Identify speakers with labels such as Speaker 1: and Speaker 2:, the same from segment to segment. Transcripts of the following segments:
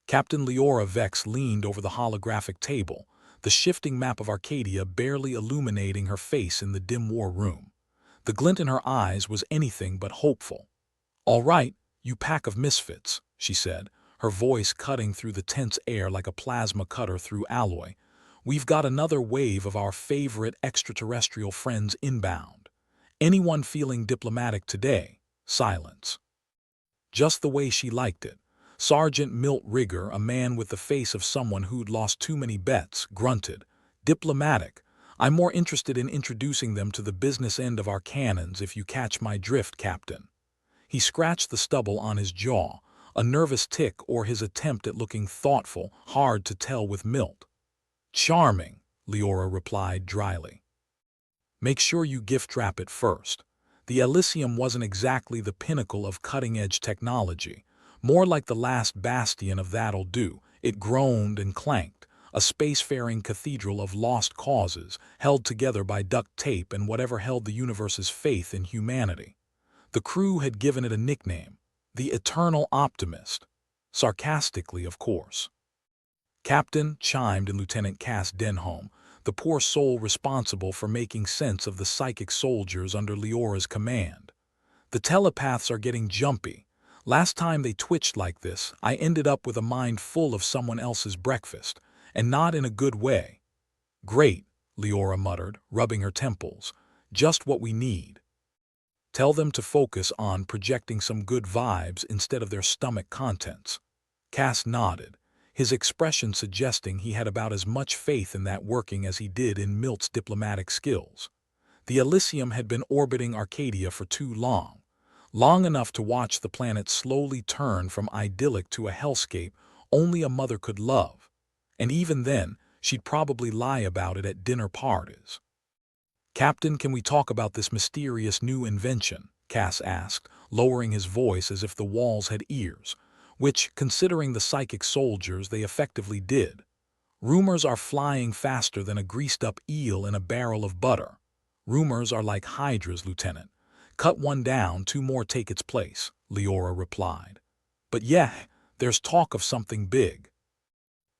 Speaker 1: Captain Leora Vex leaned over the holographic table, the shifting map of Arcadia barely illuminating her face in the dim war room. The glint in her eyes was anything but hopeful. "All right, you pack of misfits," she said, her voice cutting through the tense air like a plasma cutter through alloy. "We've got another wave of our favorite extraterrestrial friends inbound. Anyone feeling diplomatic today?" Silence. Just the way she liked it. Sergeant Milt Rigger, a man with the face of someone who'd lost too many bets, grunted. "Diplomatic. I'm more interested in introducing them to the business end of our cannons, if you catch my drift, Captain." He scratched the stubble on his jaw, a nervous tic or his attempt at looking thoughtful, hard to tell with Milt. "Charming," Leora replied dryly. "Make sure you gift wrap it first." The Elysium wasn't exactly the pinnacle of cutting-edge technology, more like the last bastion of that'll do. It groaned and clanked, a spacefaring cathedral of lost causes, held together by duct tape and whatever held the universe's faith in humanity. The crew had given it a nickname, the Eternal Optimist. Sarcastically, of course. "Captain," chimed in Lieutenant Cass Denholm, the poor soul responsible for making sense of the psychic soldiers under Leora's command. "The telepaths are getting jumpy. Last time they twitched like this, I ended up with a mind full of someone else's breakfast, and not in a good way." "Great," Leora muttered, rubbing her temples. "Just what we need. Tell them to focus on projecting some good vibes instead of their stomach contents." Cass nodded, his expression suggesting he had about as much faith in that working as he did in Milt's diplomatic skills. The Elysium had been orbiting Arcadia for too long, long enough to watch the planet slowly turn from idyllic to a hellscape only a mother could love, and even then, she'd probably lie about it at dinner parties. "Captain, can we talk about this mysterious new invention?" Cass asked, lowering his voice as if the walls had ears, which, considering the psychic soldiers, they effectively did. "Rumors are flying faster than a greased-up eel in a barrel of butter." "Rumors are like hydras, Lieutenant. Cut one down, two more take its place," Leora replied. "But yeah, there's talk of something big.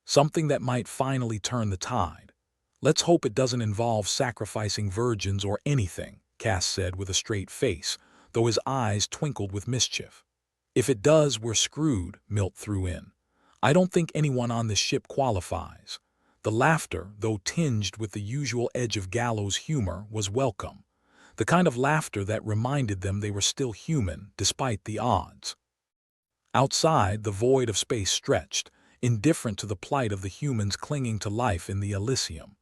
Speaker 1: Something that might finally turn the tide. Let's hope it doesn't involve sacrificing virgins or anything," Cass said with a straight face, though his eyes twinkled with mischief. "If it does, we're screwed," Milt threw in. "I don't think anyone on this ship qualifies." The laughter, though tinged with the usual edge of gallows humor, was welcome. The kind of laughter that reminded them they were still human, despite the odds. Outside, the void of space stretched, indifferent to the plight of the humans clinging to life in the Elysium.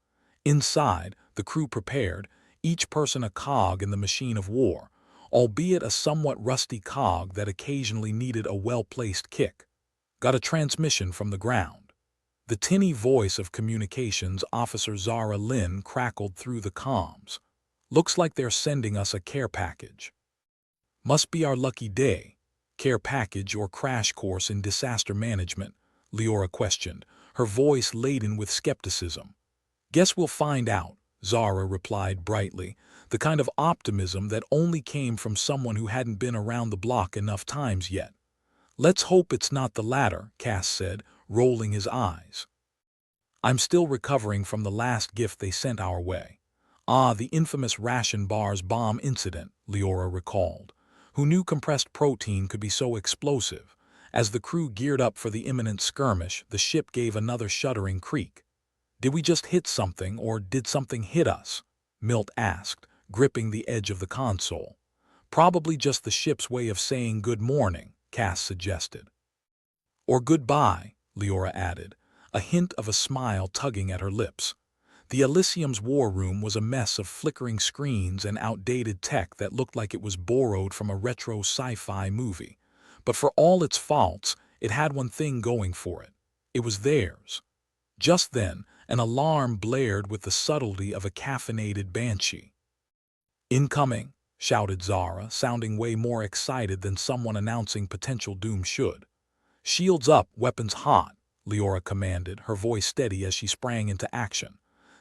Speaker 1: Inside, the crew prepared, each person a cog in the machine of war, albeit a somewhat rusty cog that occasionally needed a well-placed kick. "Got a transmission from the ground." The tinny voice of Communications Officer Zara Lynn crackled through the comms. "Looks like they're sending us a care package." "Must be our lucky day." "Care package or crash course in disaster management?" Leora questioned, her voice laden with skepticism. "Guess we'll find out," Zara replied brightly, the kind of optimism that only came from someone who hadn't been around the block enough times yet. "Let's hope it's not the latter," Cass said, rolling his eyes. "I'm still recovering from the last gift they sent our way." "Ah, the infamous ration bars bomb incident," Leora recalled. Who knew compressed protein could be so explosive? As the crew geared up for the imminent skirmish, the ship gave another shuddering creak. "Did we just hit something, or did something hit us?" Milt asked, gripping the edge of the console. "Probably just the ship's way of saying good morning," Cass suggested. "Or goodbye," Leora added, a hint of a smile tugging at her lips. The Elysium's war room was a mess of flickering screens and outdated tech that looked like it was borrowed from a retro sci-fi movie. But for all its faults, it had one thing going for it. It was theirs. Just then, an alarm blared with the subtlety of a caffeinated banshee. "Incoming," shouted Zara, sounding way more excited than someone announcing potential doom should. "Shields up, weapons hot," Leora commanded, her voice steady as she sprang into action.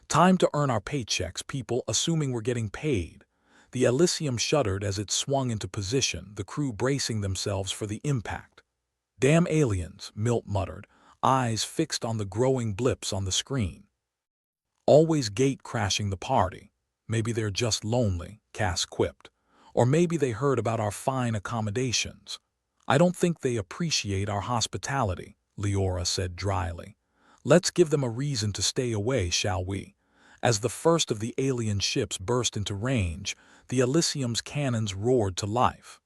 Speaker 1: "Time to earn our paychecks, people, assuming we're getting paid." The Elysium shuddered as it swung into position, the crew bracing themselves for the impact. "Damn aliens," Milt muttered, eyes fixed on the growing blips on the screen. Always gate crashing the party. Maybe they're just lonely, Cass quipped. Or maybe they heard about our fine accommodations. I don't think they appreciate our hospitality, Leora said dryly. Let's give them a reason to stay away, shall we? As the first of the alien ships burst into range, the Elysium's cannons roared to life.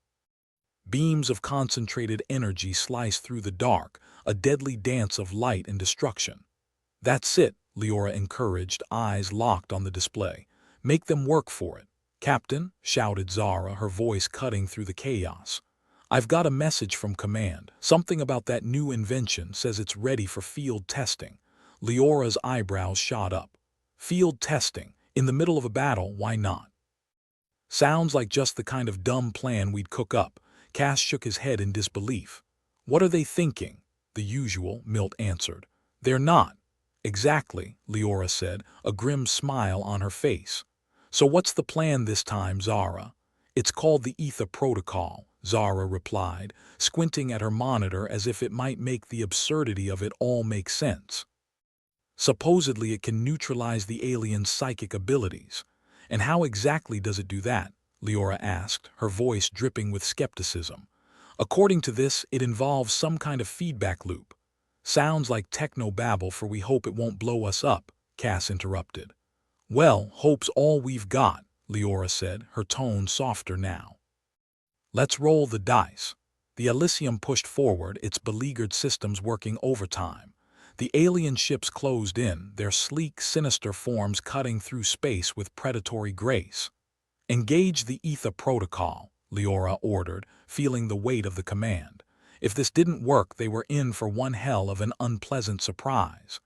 Speaker 1: Beams of concentrated energy sliced through the dark, a deadly dance of light and destruction. That's it, Leora encouraged, eyes locked on the display. Make them work for it. Captain, shouted Zara, her voice cutting through the chaos. I've got a message from command. Something about that new invention says it's ready for field testing. Leora's eyebrows shot up. Field testing? In the middle of a battle, why not? Sounds like just the kind of dumb plan we'd cook up. Cass shook his head in disbelief. What are they thinking? The usual, Milt answered. They're not. Exactly, Leora said, a grim smile on her face. So what's the plan this time, Zara? It's called the Aether Protocol, Zara replied, squinting at her monitor as if it might make the absurdity of it all make sense. Supposedly it can neutralize the alien's psychic abilities. And how exactly does it do that? Leora asked, her voice dripping with skepticism. According to this, it involves some kind of feedback loop. Sounds like techno-babble, for we hope it won't blow us up, Cass interrupted. Well, hope's all we've got, Leora said, her tone softer now. Let's roll the dice. The Elysium pushed forward, its beleaguered systems working overtime. The alien ships closed in, their sleek, sinister forms cutting through space with predatory grace. Engage the Aether Protocol, Leora ordered, feeling the weight of the command. If this didn't work, they were in for one hell of an unpleasant surprise.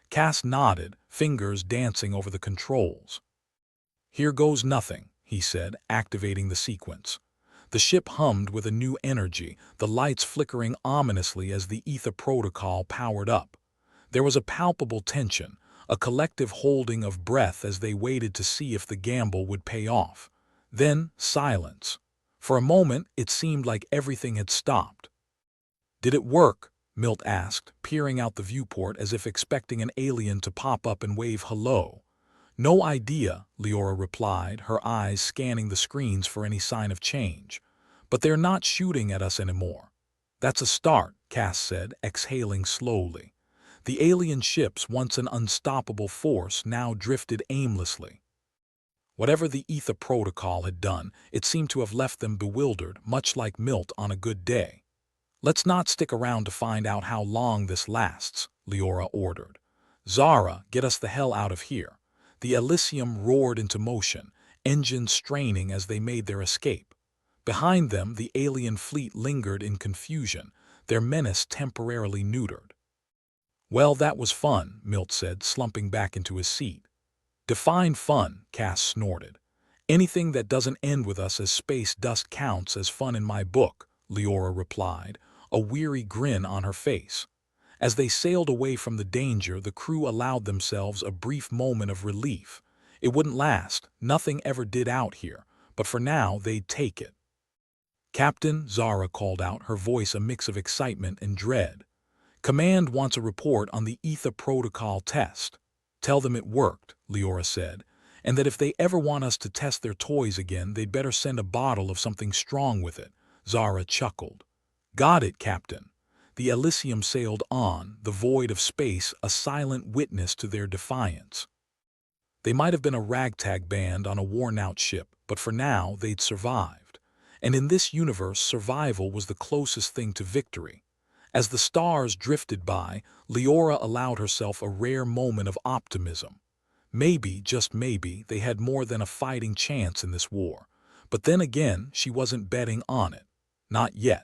Speaker 1: Cass nodded, fingers dancing over the controls. Here goes nothing, he said, activating the sequence. The ship hummed with a new energy, the lights flickering ominously as the Aether Protocol powered up. There was a palpable tension, a collective holding of breath as they waited to see if the gamble would pay off. Then, silence. For a moment, it seemed like everything had stopped. Did it work? Milt asked, peering out the viewport as if expecting an alien to pop up and wave hello. No idea, Leora replied, her eyes scanning the screens for any sign of change. But they're not shooting at us anymore. That's a start, Cass said, exhaling slowly. The alien ships, once an unstoppable force, now drifted aimlessly. Whatever the Aether Protocol had done, it seemed to have left them bewildered, much like Milt on a good day. Let's not stick around to find out how long this lasts, Leora ordered. Zara, get us the hell out of here. The Elysium roared into motion, engines straining as they made their escape. Behind them, the alien fleet lingered in confusion, their menace temporarily neutered. Well, that was fun, Milt said, slumping back into his seat. Define fun, Cass snorted. Anything that doesn't end with us as space dust counts as fun in my book, Leora replied, a weary grin on her face. As they sailed away from the danger, the crew allowed themselves a brief moment of relief. It wouldn't last, nothing ever did out here, but for now they'd take it. Captain, Zara called out, her voice a mix of excitement and dread. Command wants a report on the Aether Protocol test. Tell them it worked, Leora said, and that if they ever want us to test their toys again, they'd better send a bottle of something strong with it. Zara chuckled. Got it, Captain. The Elysium sailed on, the void of space a silent witness to their defiance. They might have been a ragtag band on a worn-out ship, but for now they'd survived. And in this universe, survival was the closest thing to victory. As the stars drifted by, Leora allowed herself a rare moment of optimism. Maybe, just maybe, they had more than a fighting chance in this war. But then again, she wasn't betting on it. Not yet.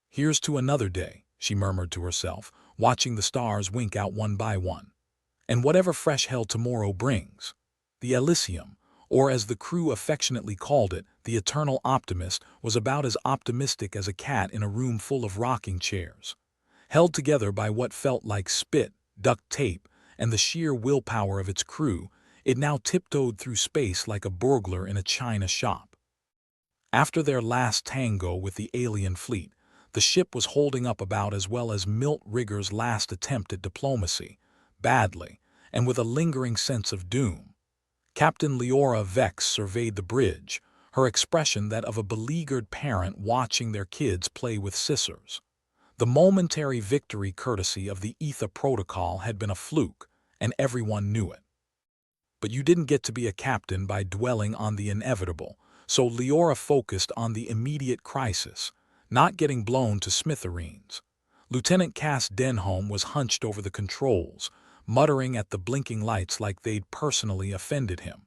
Speaker 1: Here's to another day, she murmured to herself, watching the stars wink out one by one. And whatever fresh hell tomorrow brings. The Elysium, or as the crew affectionately called it, the Eternal Optimist, was about as optimistic as a cat in a room full of rocking chairs. Held together by what felt like spit, duct tape, and the sheer willpower of its crew, it now tiptoed through space like a burglar in a china shop. After their last tango with the alien fleet, The ship was holding up about as well as Milt Rigger's last attempt at diplomacy, badly, and with a lingering sense of doom. Captain Leora Vex surveyed the bridge, her expression that of a beleaguered parent watching their kids play with scissors. The momentary victory courtesy of the Aether Protocol had been a fluke, and everyone knew it. But you didn't get to be a captain by dwelling on the inevitable, so Leora focused on the immediate crisis, not getting blown to smithereens. Lieutenant Cass Denholm was hunched over the controls, muttering at the blinking lights like they'd personally offended him.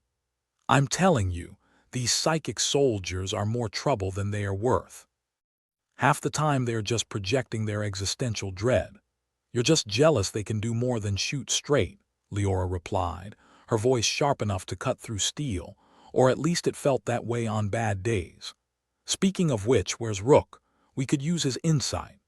Speaker 1: "I'm telling you, these psychic soldiers are more trouble than they are worth. Half the time they're just projecting their existential dread. You're just jealous they can do more than shoot straight," Leora replied, her voice sharp enough to cut through steel, or at least it felt that way on bad days. "Speaking of which, where's Rook? We could use his insight."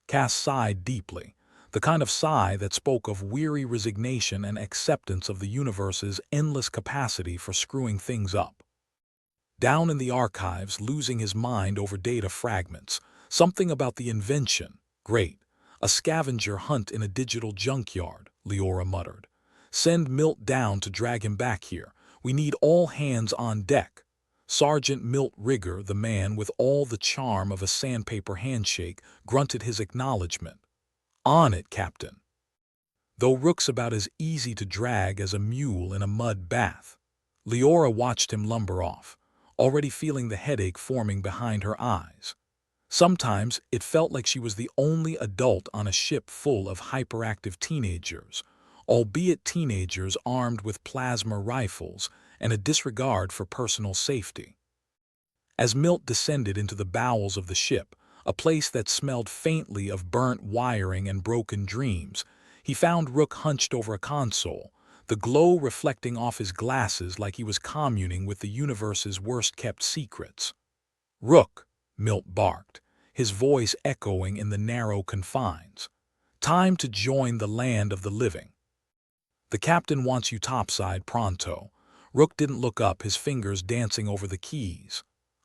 Speaker 1: Cass sighed deeply, the kind of sigh that spoke of weary resignation and acceptance of the universe's endless capacity for screwing things up. Down in the archives, losing his mind over data fragments, something about the invention. "Great. A scavenger hunt in a digital junkyard," Leora muttered. "Send Milt down to drag him back here. We need all hands on deck." Sergeant Milt Rigger, the man with all the charm of a sandpaper handshake, grunted his acknowledgement. "On it, Captain." Though Rook's about as easy to drag as a mule in a mud bath. Leora watched him lumber off, already feeling the headache forming behind her eyes. Sometimes it felt like she was the only adult on a ship full of hyperactive teenagers, albeit teenagers armed with plasma rifles and a disregard for personal safety. As Milt descended into the bowels of the ship, a place that smelled faintly of burnt wiring and broken dreams, he found Rook hunched over a console, the glow reflecting off his glasses like he was communing with the universe's worst-kept secrets. "Rook," Milt barked, his voice echoing in the narrow confines. "Time to join the land of the living. The captain wants you topside pronto." Rook didn't look up, his fingers dancing over the keys.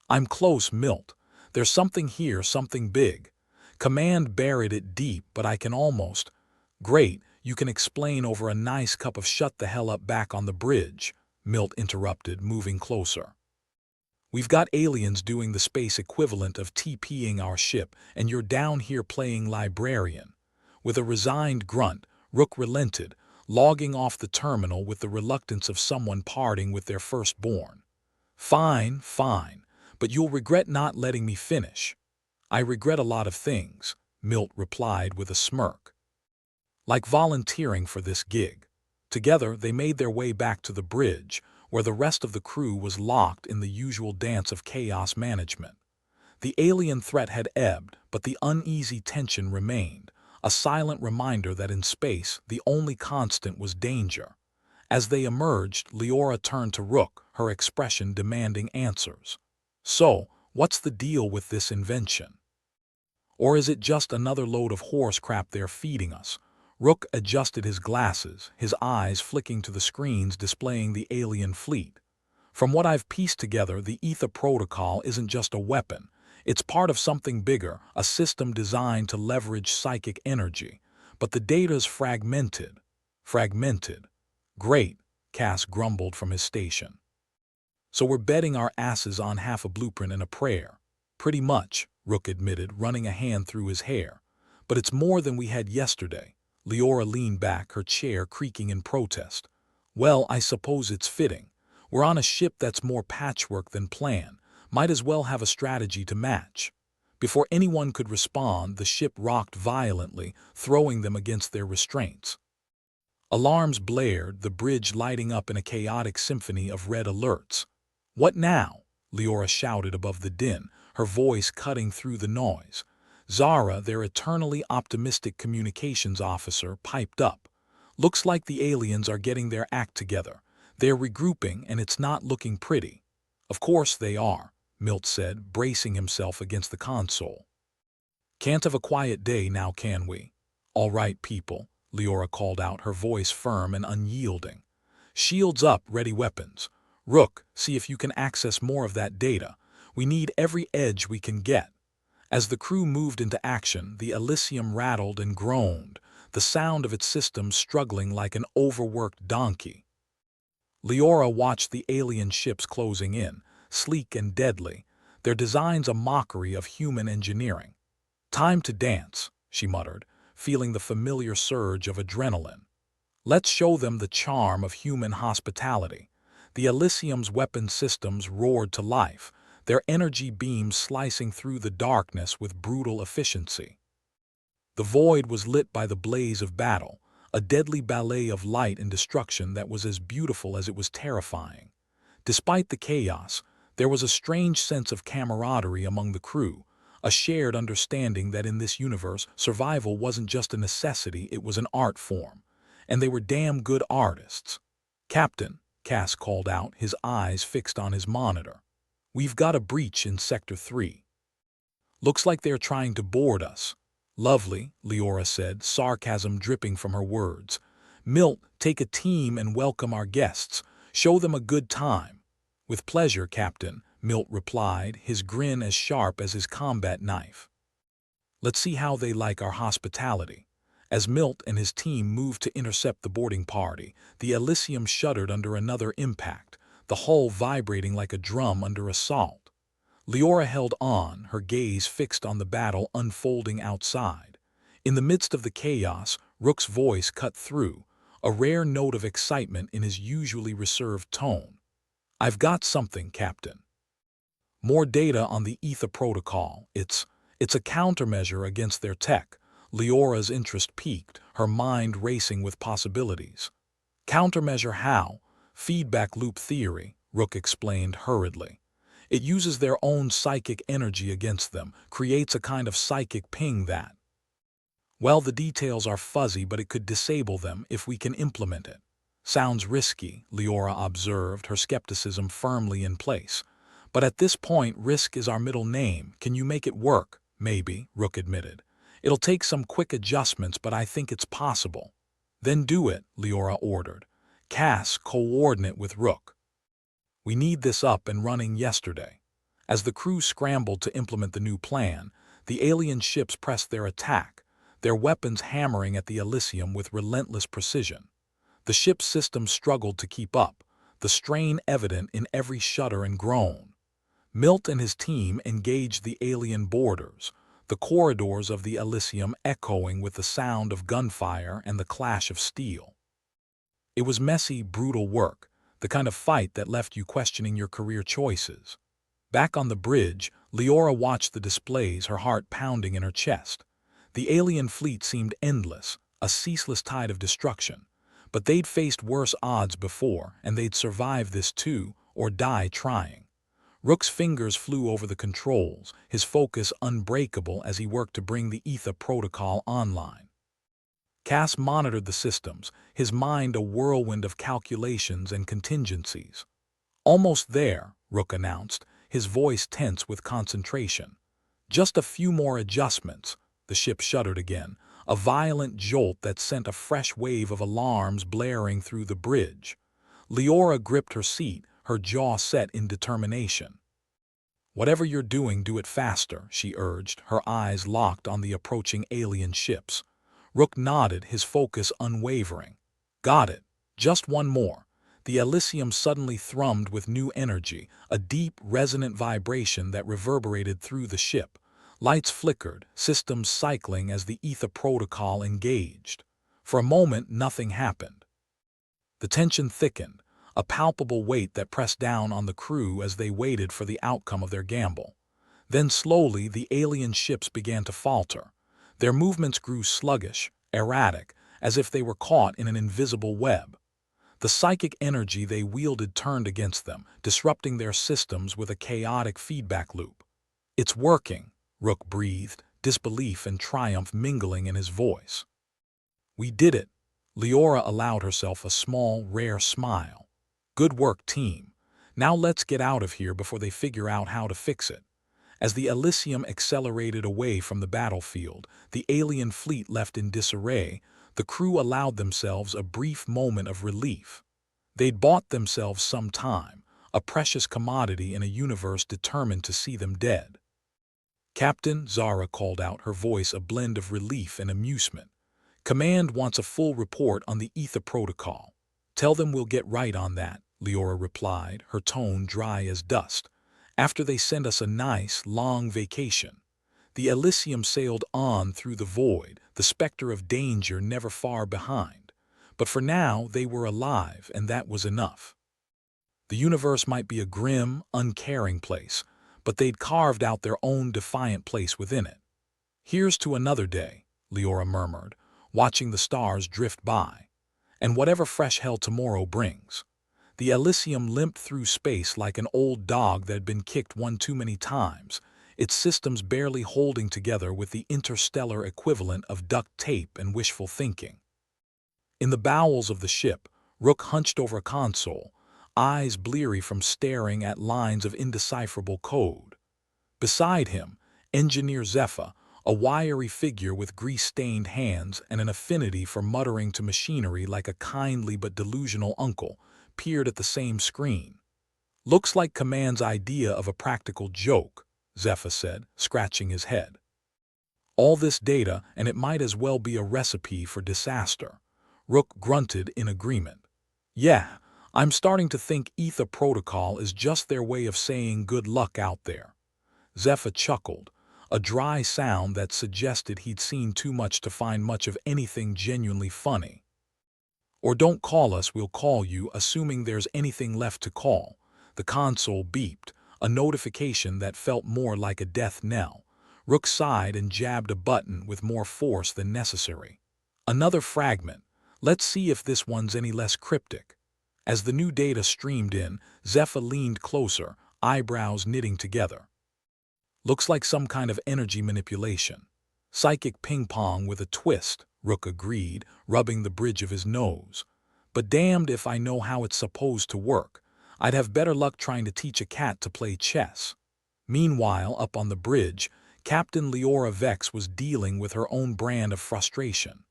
Speaker 1: "I'm close, Milt. There's something here, something big. Command buried it deep, but I can almost—" "Great, you can explain over a nice cup of shut the hell up back on the bridge," Milt interrupted, moving closer. "We've got aliens doing the space equivalent of TPing our ship, and you're down here playing librarian." With a resigned grunt, Rook relented, logging off the terminal with the reluctance of someone parting with their firstborn. "Fine, fine, but you'll regret not letting me finish." "I regret a lot of things," Milt replied with a smirk. "Like volunteering for this gig." Together they made their way back to the bridge, where the rest of the crew was locked in the usual dance of chaos management. The alien threat had ebbed, but the uneasy tension remained, a silent reminder that in space the only constant was danger. As they emerged, Leora turned to Rook, her expression demanding answers. "So, what's the deal with this invention? Or is it just another load of horse crap they're feeding us?" Rook adjusted his glasses, his eyes flicking to the screens displaying the alien fleet. "From what I've pieced together, the Aether Protocol isn't just a weapon. It's part of something bigger, a system designed to leverage psychic energy. But the data's fragmented." "Fragmented? Great," Cass grumbled from his station. "So we're betting our asses on half a blueprint and a prayer." "Pretty much," Rook admitted, running a hand through his hair. "But it's more than we had yesterday." Leora leaned back, her chair creaking in protest. "Well, I suppose it's fitting. We're on a ship that's more patchwork than plan. Might as well have a strategy to match." Before anyone could respond, the ship rocked violently, throwing them against their restraints. Alarms blared, the bridge lighting up in a chaotic symphony of red alerts. "What now?" Leora shouted above the din, her voice cutting through the noise. Zara, their eternally optimistic communications officer, piped up. "Looks like the aliens are getting their act together. They're regrouping, and it's not looking pretty." "Of course they are," Milt said, bracing himself against the console. "Can't have a quiet day now, can we?" "All right, people," Leora called out, her voice firm and unyielding. "Shields up, ready weapons. Rook, see if you can access more of that data. We need every edge we can get." As the crew moved into action, the Elysium rattled and groaned, the sound of its systems struggling like an overworked donkey. Leora watched the alien ships closing in, sleek and deadly, their designs a mockery of human engineering. "Time to dance," she muttered, feeling the familiar surge of adrenaline. "Let's show them the charm of human hospitality." The Elysium's weapon systems roared to life, their energy beams slicing through the darkness with brutal efficiency. The void was lit by the blaze of battle, a deadly ballet of light and destruction that was as beautiful as it was terrifying. Despite the chaos, there was a strange sense of camaraderie among the crew, a shared understanding that in this universe, survival wasn't just a necessity, it was an art form. And they were damn good artists. "Captain," Cass called out, his eyes fixed on his monitor. "We've got a breach in Sector 3. Looks like they're trying to board us." "Lovely," Leora said, sarcasm dripping from her words. "Milt, take a team and welcome our guests. Show them a good time." "With pleasure, Captain," Milt replied, his grin as sharp as his combat knife. "Let's see how they like our hospitality." As Milt and his team moved to intercept the boarding party, the Elysium shuddered under another impact, the hull vibrating like a drum under assault. Leora held on, her gaze fixed on the battle unfolding outside. In the midst of the chaos, Rook's voice cut through, a rare note of excitement in his usually reserved tone. "I've got something, Captain. More data on the Aether protocol. It's a countermeasure against their tech." Leora's interest piqued, her mind racing with possibilities. "Countermeasure how?" "Feedback loop theory," Rook explained hurriedly. "It uses their own psychic energy against them, creates a kind of psychic ping that—" "Well, the details are fuzzy, but it could disable them if we can implement it." "Sounds risky," Leora observed, her skepticism firmly in place. "But at this point, risk is our middle name. Can you make it work?" "Maybe," Rook admitted. "It'll take some quick adjustments, but I think it's possible." "Then do it," Leora ordered. "Cass, coordinate with Rook. We need this up and running yesterday." As the crew scrambled to implement the new plan, the alien ships pressed their attack, their weapons hammering at the Elysium with relentless precision. The ship's systems struggled to keep up, the strain evident in every shudder and groan. Milt and his team engaged the alien boarders, the corridors of the Elysium echoing with the sound of gunfire and the clash of steel. It was messy, brutal work, the kind of fight that left you questioning your career choices. Back on the bridge, Leora watched the displays, her heart pounding in her chest. The alien fleet seemed endless, a ceaseless tide of destruction. But they'd faced worse odds before, and they'd survive this too, or die trying. Rook's fingers flew over the controls, his focus unbreakable as he worked to bring the Aether protocol online. Cass monitored the systems, his mind a whirlwind of calculations and contingencies. "Almost there," Rook announced, his voice tense with concentration. "Just a few more adjustments." The ship shuddered again, a violent jolt that sent a fresh wave of alarms blaring through the bridge. Leora gripped her seat, her jaw set in determination. "Whatever you're doing, do it faster," she urged, her eyes locked on the approaching alien ships. Rook nodded, his focus unwavering. "Got it. Just one more." The Elysium suddenly thrummed with new energy, a deep, resonant vibration that reverberated through the ship. Lights flickered, systems cycling as the Aether protocol engaged. For a moment, nothing happened. The tension thickened, a palpable weight that pressed down on the crew as they waited for the outcome of their gamble. Then slowly, the alien ships began to falter. Their movements grew sluggish, erratic, as if they were caught in an invisible web. The psychic energy they wielded turned against them, disrupting their systems with a chaotic feedback loop. "It's working," Rook breathed, disbelief and triumph mingling in his voice. "We did it." Leora allowed herself a small, rare smile. "Good work, team. Now let's get out of here before they figure out how to fix it." As the Elysium accelerated away from the battlefield, the alien fleet left in disarray, the crew allowed themselves a brief moment of relief. They'd bought themselves some time, a precious commodity in a universe determined to see them dead. "Captain," Zara called out, her voice a blend of relief and amusement. "Command wants a full report on the Aether protocol." "Tell them we'll get right on that," Leora replied, her tone dry as dust. "After they send us a nice, long vacation." The Elysium sailed on through the void, the specter of danger never far behind. But for now they were alive, and that was enough. The universe might be a grim, uncaring place, but they'd carved out their own defiant place within it. "Here's to another day," Leora murmured, watching the stars drift by. "And whatever fresh hell tomorrow brings." The Elysium limped through space like an old dog that had been kicked one too many times, its systems barely holding together with the interstellar equivalent of duct tape and wishful thinking. In the bowels of the ship, Rook hunched over a console, eyes bleary from staring at lines of indecipherable code. Beside him, Engineer Zephyr, a wiry figure with grease-stained hands and an affinity for muttering to machinery like a kindly but delusional uncle, peered at the same screen. "Looks like Command's idea of a practical joke," Zephyr said, scratching his head. "All this data, and it might as well be a recipe for disaster." Rook grunted in agreement. "Yeah, I'm starting to think Aether Protocol is just their way of saying good luck out there." Zephyr chuckled, a dry sound that suggested he'd seen too much to find much of anything genuinely funny. "Or don't call us, we'll call you, assuming there's anything left to call." The console beeped, a notification that felt more like a death knell. Rook sighed and jabbed a button with more force than necessary. "Another fragment. Let's see if this one's any less cryptic." As the new data streamed in, Zephyr leaned closer, eyebrows knitting together. "Looks like some kind of energy manipulation. Psychic ping-pong with a twist," Rook agreed, rubbing the bridge of his nose. "But damned if I know how it's supposed to work. I'd have better luck trying to teach a cat to play chess." Meanwhile, up on the bridge, Captain Leora Vex was dealing with her own brand of frustration.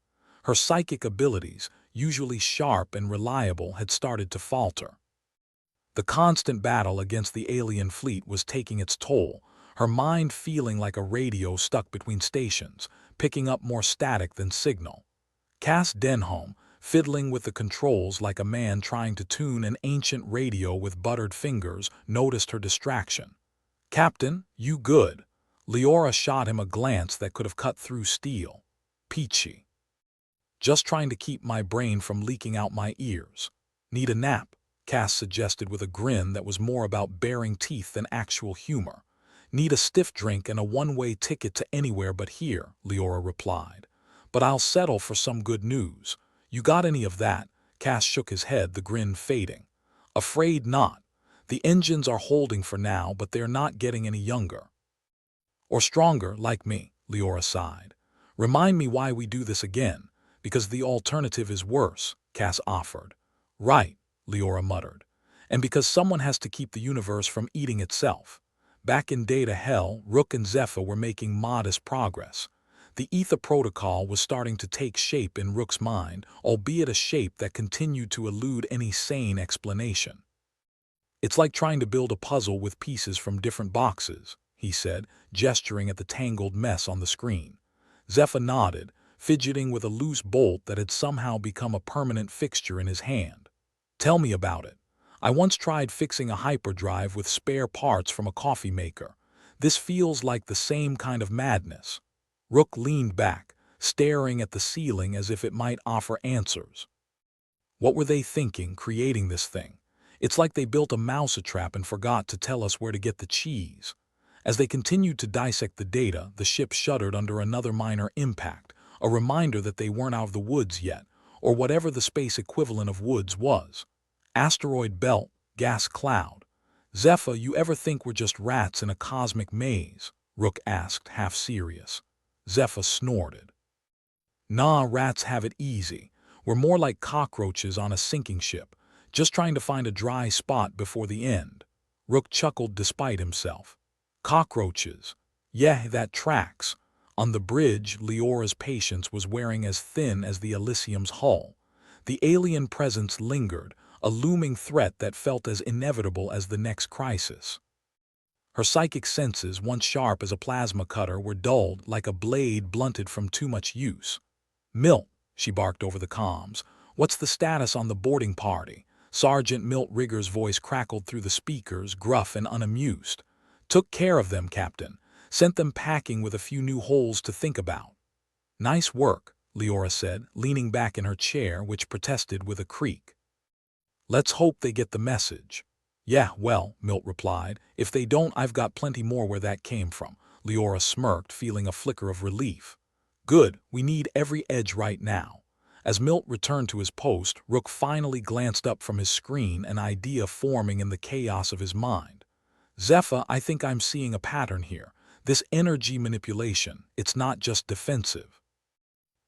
Speaker 1: Her psychic abilities, usually sharp and reliable, had started to falter. The constant battle against the alien fleet was taking its toll, her mind feeling like a radio stuck between stations, picking up more static than signal. Cass Denholm, fiddling with the controls like a man trying to tune an ancient radio with buttered fingers, noticed her distraction. "Captain, you good?" Leora shot him a glance that could have cut through steel. "Peachy." "Just trying to keep my brain from leaking out my ears." "Need a nap?" Cass suggested with a grin that was more about baring teeth than actual humor. "Need a stiff drink and a one-way ticket to anywhere but here," Leora replied. "But I'll settle for some good news." "You got any of that?" Cass shook his head, the grin fading. "Afraid not. The engines are holding for now, but they're not getting any younger." "Or stronger, like me," Leora sighed. "Remind me why we do this again." "Because the alternative is worse," Cass offered. "Right," Leora muttered. "And because someone has to keep the universe from eating itself." Back in Data Hell, Rook and Zephyr were making modest progress. The Aether Protocol was starting to take shape in Rook's mind, albeit a shape that continued to elude any sane explanation. "It's like trying to build a puzzle with pieces from different boxes," he said, gesturing at the tangled mess on the screen. Zephyr nodded, fidgeting with a loose bolt that had somehow become a permanent fixture in his hand. "Tell me about it. I once tried fixing a hyperdrive with spare parts from a coffee maker. This feels like the same kind of madness." Rook leaned back, staring at the ceiling as if it might offer answers. What were they thinking, creating this thing? It's like they built a mousetrap and forgot to tell us where to get the cheese. As they continued to dissect the data, the ship shuddered under another minor impact, a reminder that they weren't out of the woods yet, or whatever the space equivalent of woods was. "Asteroid belt, gas cloud." "Zephyr, you ever think we're just rats in a cosmic maze?" Rook asked, half serious. Zephyr snorted. "Nah, rats have it easy. We're more like cockroaches on a sinking ship, just trying to find a dry spot before the end." Rook chuckled despite himself. "Cockroaches. Yeah, that tracks." On the bridge, Leora's patience was wearing as thin as the Elysium's hull. The alien presence lingered, a looming threat that felt as inevitable as the next crisis. Her psychic senses, once sharp as a plasma cutter, were dulled like a blade blunted from too much use. "Milt," she barked over the comms, "what's the status on the boarding party?" Sergeant Milt Rigger's voice crackled through the speakers, gruff and unamused. "Took care of them, Captain. Sent them packing with a few new holes to think about." "Nice work," Leora said, leaning back in her chair, which protested with a creak. "Let's hope they get the message." "Yeah, well," Milt replied, "if they don't, I've got plenty more where that came from." Leora smirked, feeling a flicker of relief. "Good, we need every edge right now." As Milt returned to his post, Rook finally glanced up from his screen, an idea forming in the chaos of his mind. "Zephyr, I think I'm seeing a pattern here. This energy manipulation, it's not just defensive.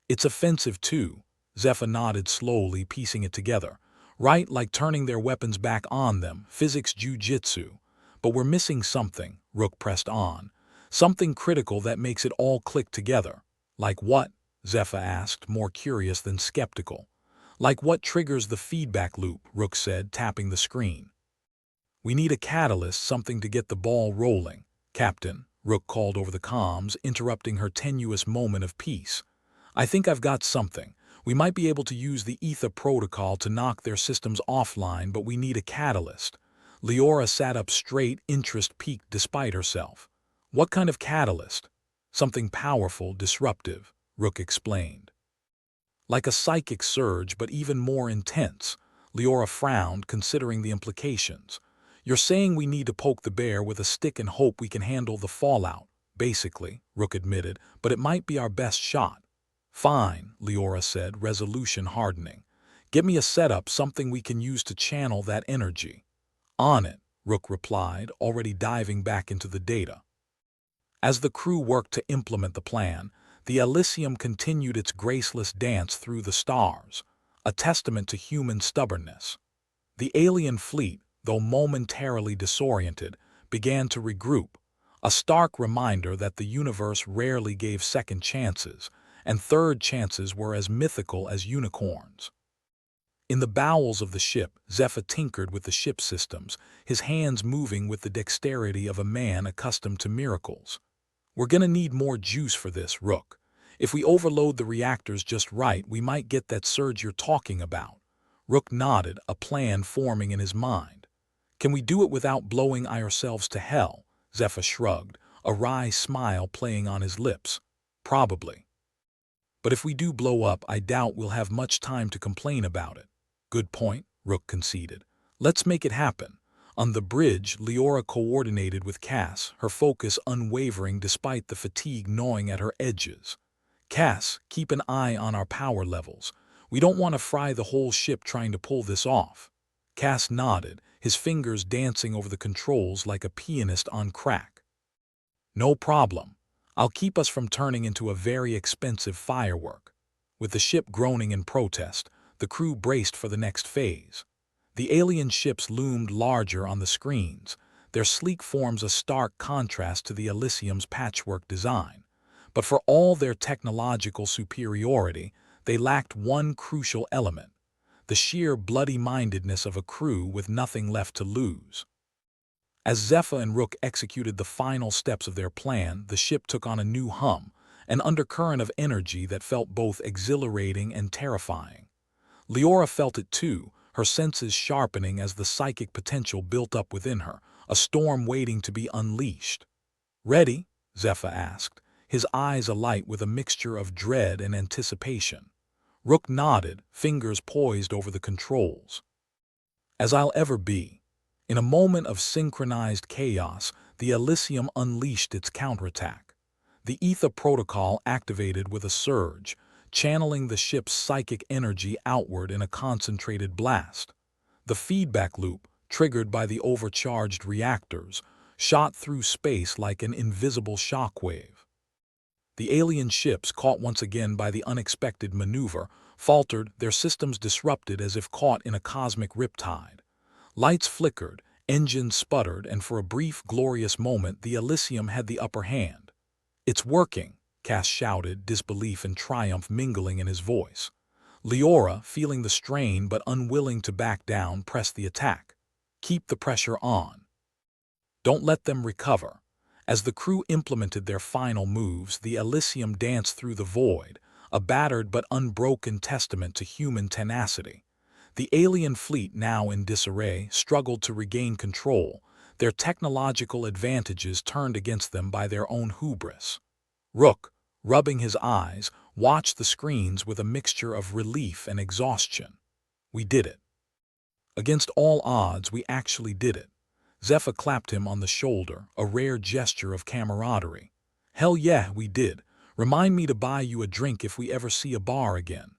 Speaker 1: It's offensive too." Zephyr nodded slowly, piecing it together. "Right, like turning their weapons back on them, physics jujitsu. But we're missing something," Rook pressed on. "Something critical that makes it all click together." "Like what?" Zephyr asked, more curious than skeptical. "Like what triggers the feedback loop," Rook said, tapping the screen. "We need a catalyst, something to get the ball rolling." "Captain," Rook called over the comms, interrupting her tenuous moment of peace. "I think I've got something. We might be able to use the Aether protocol to knock their systems offline, but we need a catalyst." Leora sat up straight, interest piqued despite herself. "What kind of catalyst?" "Something powerful, disruptive," Rook explained. "Like a psychic surge, but even more intense." Leora frowned, considering the implications. "You're saying we need to poke the bear with a stick and hope we can handle the fallout." "Basically," Rook admitted, "but it might be our best shot." "Fine," Leora said, resolution hardening. "Get me a setup, something we can use to channel that energy." "On it," Rook replied, already diving back into the data. As the crew worked to implement the plan, the Elysium continued its graceless dance through the stars, a testament to human stubbornness. The alien fleet, though momentarily disoriented, began to regroup, a stark reminder that the universe rarely gave second chances, and third chances were as mythical as unicorns. In the bowels of the ship, Zephyr tinkered with the ship systems, his hands moving with the dexterity of a man accustomed to miracles. "We're gonna need more juice for this, Rook. If we overload the reactors just right, we might get that surge you're talking about." Rook nodded, a plan forming in his mind. "Can we do it without blowing ourselves to hell?" Zephyr shrugged, a wry smile playing on his lips. "Probably. But if we do blow up, I doubt we'll have much time to complain about it." "Good point," Rook conceded. "Let's make it happen." On the bridge, Leora coordinated with Cass, her focus unwavering despite the fatigue gnawing at her edges. "Cass, keep an eye on our power levels. We don't want to fry the whole ship trying to pull this off." Cass nodded, his fingers dancing over the controls like a pianist on crack. "No problem. I'll keep us from turning into a very expensive firework." With the ship groaning in protest, the crew braced for the next phase. The alien ships loomed larger on the screens, their sleek forms a stark contrast to the Elysium's patchwork design. But for all their technological superiority, they lacked one crucial element: the sheer bloody-mindedness of a crew with nothing left to lose. As Zephyr and Rook executed the final steps of their plan, the ship took on a new hum, an undercurrent of energy that felt both exhilarating and terrifying. Leora felt it too, her senses sharpening as the psychic potential built up within her, a storm waiting to be unleashed. "Ready?" Zephyr asked, his eyes alight with a mixture of dread and anticipation. Rook nodded, fingers poised over the controls. "As I'll ever be." In a moment of synchronized chaos, the Elysium unleashed its counterattack. The Aether protocol activated with a surge, channeling the ship's psychic energy outward in a concentrated blast. The feedback loop, triggered by the overcharged reactors, shot through space like an invisible shockwave. The alien ships, caught once again by the unexpected maneuver, faltered, their systems disrupted as if caught in a cosmic riptide. Lights flickered, engines sputtered, and for a brief, glorious moment the Elysium had the upper hand. "It's working," Cass shouted, disbelief and triumph mingling in his voice. Leora, feeling the strain but unwilling to back down, pressed the attack. "Keep the pressure on." Don't let them recover. As the crew implemented their final moves, the Elysium danced through the void, a battered but unbroken testament to human tenacity. The alien fleet, now in disarray, struggled to regain control, their technological advantages turned against them by their own hubris. Rook, rubbing his eyes, watched the screens with a mixture of relief and exhaustion. We did it. Against all odds, we actually did it. Zephyr clapped him on the shoulder, a rare gesture of camaraderie. Hell yeah, we did. Remind me to buy you a drink if we ever see a bar again.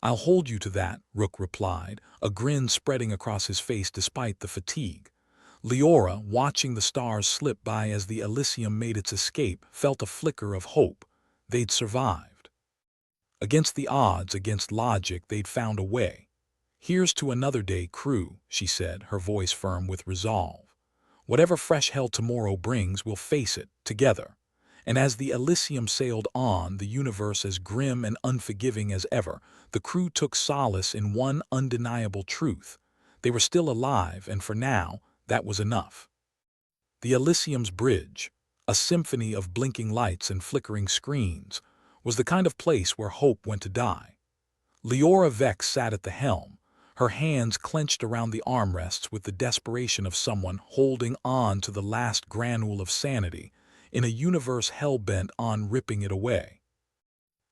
Speaker 1: I'll hold you to that, Rook replied, a grin spreading across his face despite the fatigue. Leora, watching the stars slip by as the Elysium made its escape, felt a flicker of hope. They'd survived. Against the odds, against logic, they'd found a way. Here's to another day, crew, she said, her voice firm with resolve. Whatever fresh hell tomorrow brings, we'll face it, together. And as the Elysium sailed on, the universe as grim and unforgiving as ever, the crew took solace in one undeniable truth. They were still alive, and for now, that was enough. The Elysium's bridge, a symphony of blinking lights and flickering screens, was the kind of place where hope went to die. Leora Vex sat at the helm, her hands clenched around the armrests with the desperation of someone holding on to the last granule of sanity in a universe hell-bent on ripping it away.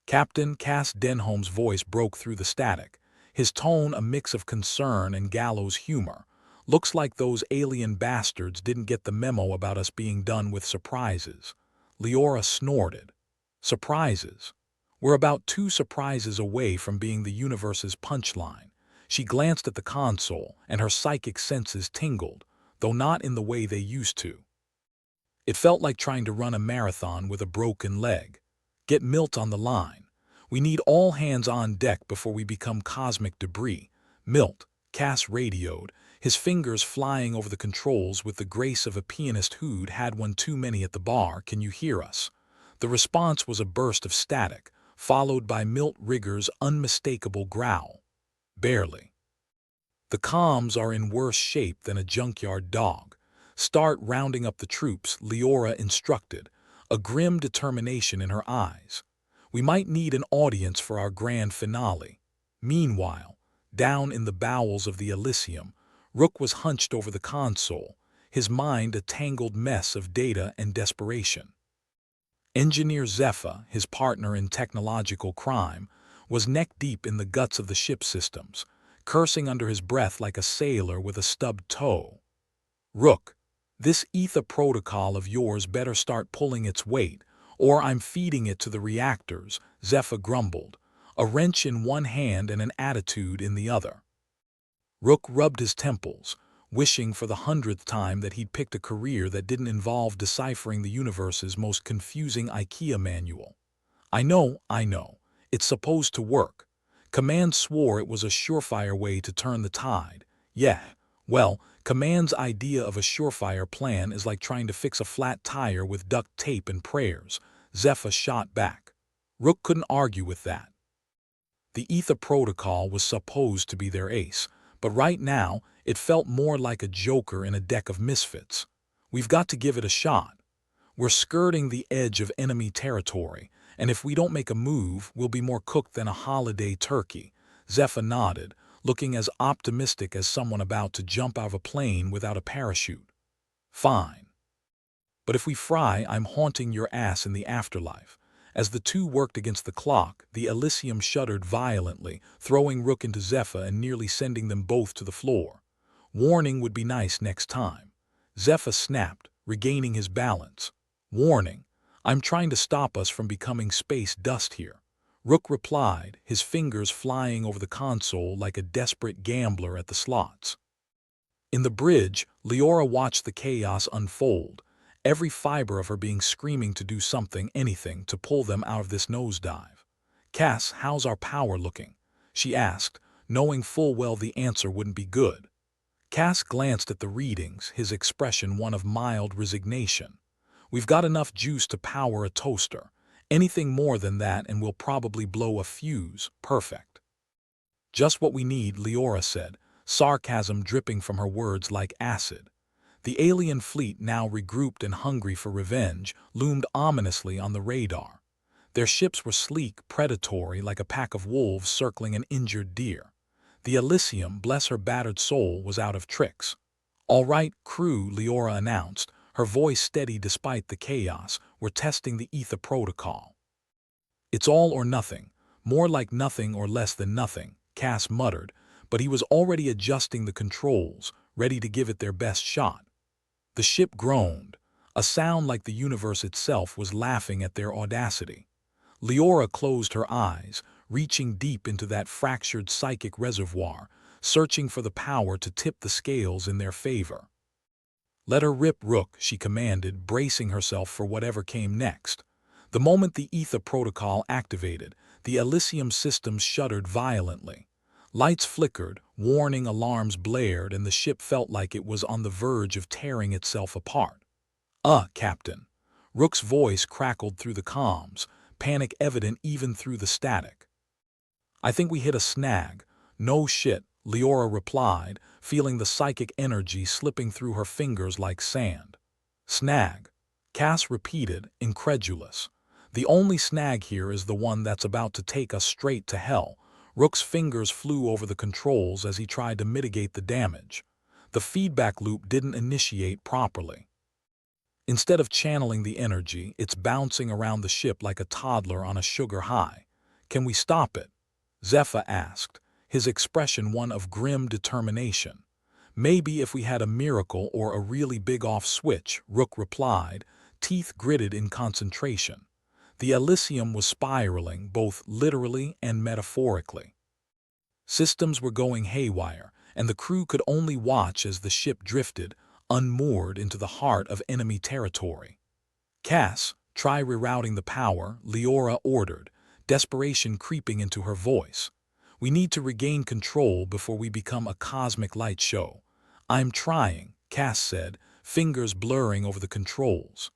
Speaker 1: Captain Cass Denholm's voice broke through the static, his tone a mix of concern and gallows humor. Looks like those alien bastards didn't get the memo about us being done with surprises. Leora snorted. Surprises? We're about 2 surprises away from being the universe's punchline. She glanced at the console, and her psychic senses tingled, though not in the way they used to. It felt like trying to run a marathon with a broken leg. Get Milt on the line. We need all hands on deck before we become cosmic debris. Milt, Cass radioed, his fingers flying over the controls with the grace of a pianist who'd had one too many at the bar. Can you hear us? The response was a burst of static, followed by Milt Rigger's unmistakable growl. Barely. The comms are in worse shape than a junkyard dog. Start rounding up the troops, Leora instructed, a grim determination in her eyes. We might need an audience for our grand finale. Meanwhile, down in the bowels of the Elysium, Rook was hunched over the console, his mind a tangled mess of data and desperation. Engineer Zephyr, his partner in technological crime, was neck-deep in the guts of the ship systems, cursing under his breath like a sailor with a stubbed toe. Rook, this Aether protocol of yours better start pulling its weight, or I'm feeding it to the reactors, Zephyr grumbled, a wrench in one hand and an attitude in the other. Rook rubbed his temples, wishing for the 100th time that he'd picked a career that didn't involve deciphering the universe's most confusing IKEA manual. I know. It's supposed to work. Command swore it was a surefire way to turn the tide. Yeah, well, Command's idea of a surefire plan is like trying to fix a flat tire with duct tape and prayers, Zephyr shot back. Rook couldn't argue with that. The Aether protocol was supposed to be their ace, but right now it felt more like a joker in a deck of misfits. We've got to give it a shot. We're skirting the edge of enemy territory, and if we don't make a move, we'll be more cooked than a holiday turkey. Zephyr nodded, looking as optimistic as someone about to jump out of a plane without a parachute. Fine. But if we fry, I'm haunting your ass in the afterlife. As the two worked against the clock, the Elysium shuddered violently, throwing Rook into Zephyr and nearly sending them both to the floor. Warning would be nice next time. Zephyr snapped, regaining his balance. Warning. I'm trying to stop us from becoming space dust here. Rook replied, his fingers flying over the console like a desperate gambler at the slots. In the bridge, Leora watched the chaos unfold, every fiber of her being screaming to do something, anything, to pull them out of this nosedive. Cass, how's our power looking? She asked, knowing full well the answer wouldn't be good. Cass glanced at the readings, his expression one of mild resignation. We've got enough juice to power a toaster. Anything more than that and we'll probably blow a fuse. Perfect. Just what we need, Leora said, sarcasm dripping from her words like acid. The alien fleet, now regrouped and hungry for revenge, loomed ominously on the radar. Their ships were sleek, predatory, like a pack of wolves circling an injured deer. The Elysium, bless her battered soul, was out of tricks. "All right, crew," Leora announced, her voice steady despite the chaos. "We're testing the Aether protocol." "It's all or nothing. More like nothing or less than nothing," Cass muttered, but he was already adjusting the controls, ready to give it their best shot. The ship groaned. A sound like the universe itself was laughing at their audacity. Leora closed her eyes, reaching deep into that fractured psychic reservoir, searching for the power to tip the scales in their favor. "Let her rip, Rook," she commanded, bracing herself for whatever came next. The moment the Aether protocol activated, the Elysium systems shuddered violently. Lights flickered, warning alarms blared, and the ship felt like it was on the verge of tearing itself apart. Captain." Rook's voice crackled through the comms, panic evident even through the static. "I think we hit a snag." "No shit," Leora replied, feeling the psychic energy slipping through her fingers like sand. "Snag," Cass repeated, incredulous. "The only snag here is the one that's about to take us straight to hell." Rook's fingers flew over the controls as he tried to mitigate the damage. The feedback loop didn't initiate properly. Instead of channeling the energy, it's bouncing around the ship like a toddler on a sugar high. "Can we stop it?" Zephyr asked, his expression one of grim determination. "Maybe if we had a miracle or a really big off switch," Rook replied, teeth gritted in concentration. The Elysium was spiraling, both literally and metaphorically. Systems were going haywire, and the crew could only watch as the ship drifted, unmoored, into the heart of enemy territory. "Cass, try rerouting the power," Leora ordered, desperation creeping into her voice. "We need to regain control before we become a cosmic light show." "I'm trying," Cass said, fingers blurring over the controls.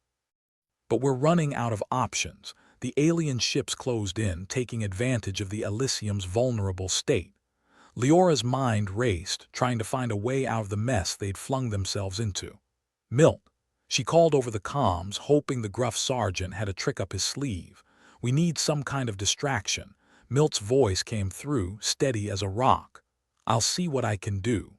Speaker 1: "But we're running out of options." The alien ships closed in, taking advantage of the Elysium's vulnerable state. Leora's mind raced, trying to find a way out of the mess they'd flung themselves into. "Milt," she called over the comms, hoping the gruff sergeant had a trick up his sleeve. "We need some kind of distraction." Milt's voice came through, steady as a rock. "I'll see what I can do.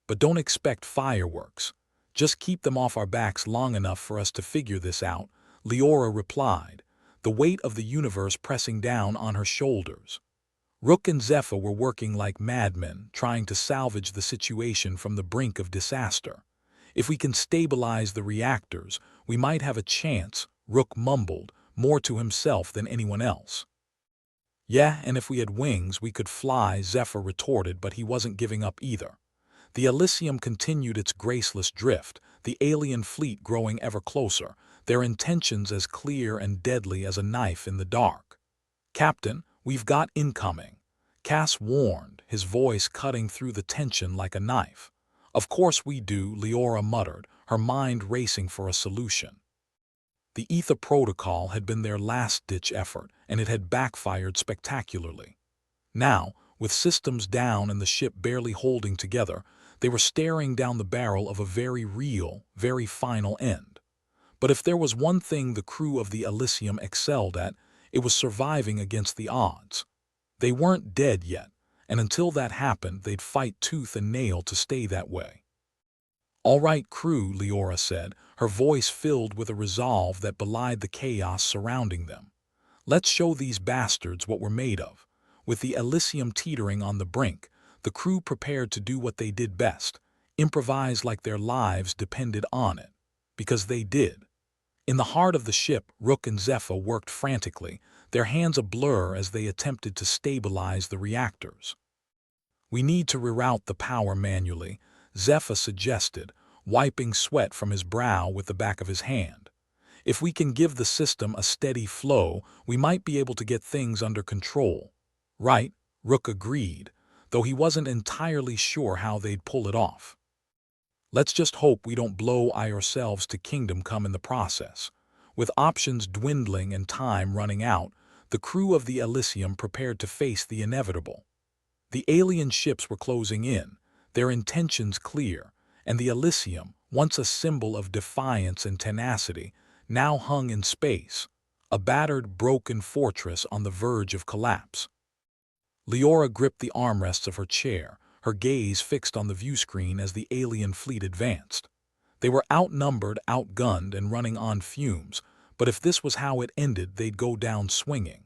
Speaker 1: But don't expect fireworks. Just keep them off our backs long enough for us to figure this out," Leora replied, the weight of the universe pressing down on her shoulders. Rook and Zephyr were working like madmen, trying to salvage the situation from the brink of disaster. "If we can stabilize the reactors, we might have a chance," Rook mumbled, more to himself than anyone else. "Yeah, and if we had wings, we could fly," Zephyr retorted, but he wasn't giving up either. The Elysium continued its graceless drift, the alien fleet growing ever closer, their intentions as clear and deadly as a knife in the dark. "Captain, we've got incoming," Cass warned, his voice cutting through the tension like a knife. "Of course we do," Leora muttered, her mind racing for a solution. The Aether protocol had been their last-ditch effort, and it had backfired spectacularly. Now, with systems down and the ship barely holding together, they were staring down the barrel of a very real, very final end. But if there was one thing the crew of the Elysium excelled at, it was surviving against the odds. They weren't dead yet, and until that happened, they'd fight tooth and nail to stay that way. "All right, crew," Leora said, her voice filled with a resolve that belied the chaos surrounding them. "Let's show these bastards what we're made of." With the Elysium teetering on the brink, the crew prepared to do what they did best, improvise like their lives depended on it. Because they did. In the heart of the ship, Rook and Zephyr worked frantically, their hands a blur as they attempted to stabilize the reactors. "We need to reroute the power manually," Zephyr suggested, wiping sweat from his brow with the back of his hand. "If we can give the system a steady flow, we might be able to get things under control." "Right," Rook agreed, though he wasn't entirely sure how they'd pull it off. "Let's just hope we don't blow ourselves to kingdom come in the process." With options dwindling and time running out, the crew of the Elysium prepared to face the inevitable. The alien ships were closing in, their intentions clear, and the Elysium, once a symbol of defiance and tenacity, now hung in space, a battered, broken fortress on the verge of collapse. Leora gripped the armrests of her chair, her gaze fixed on the viewscreen as the alien fleet advanced. They were outnumbered, outgunned, and running on fumes, but if this was how it ended, they'd go down swinging.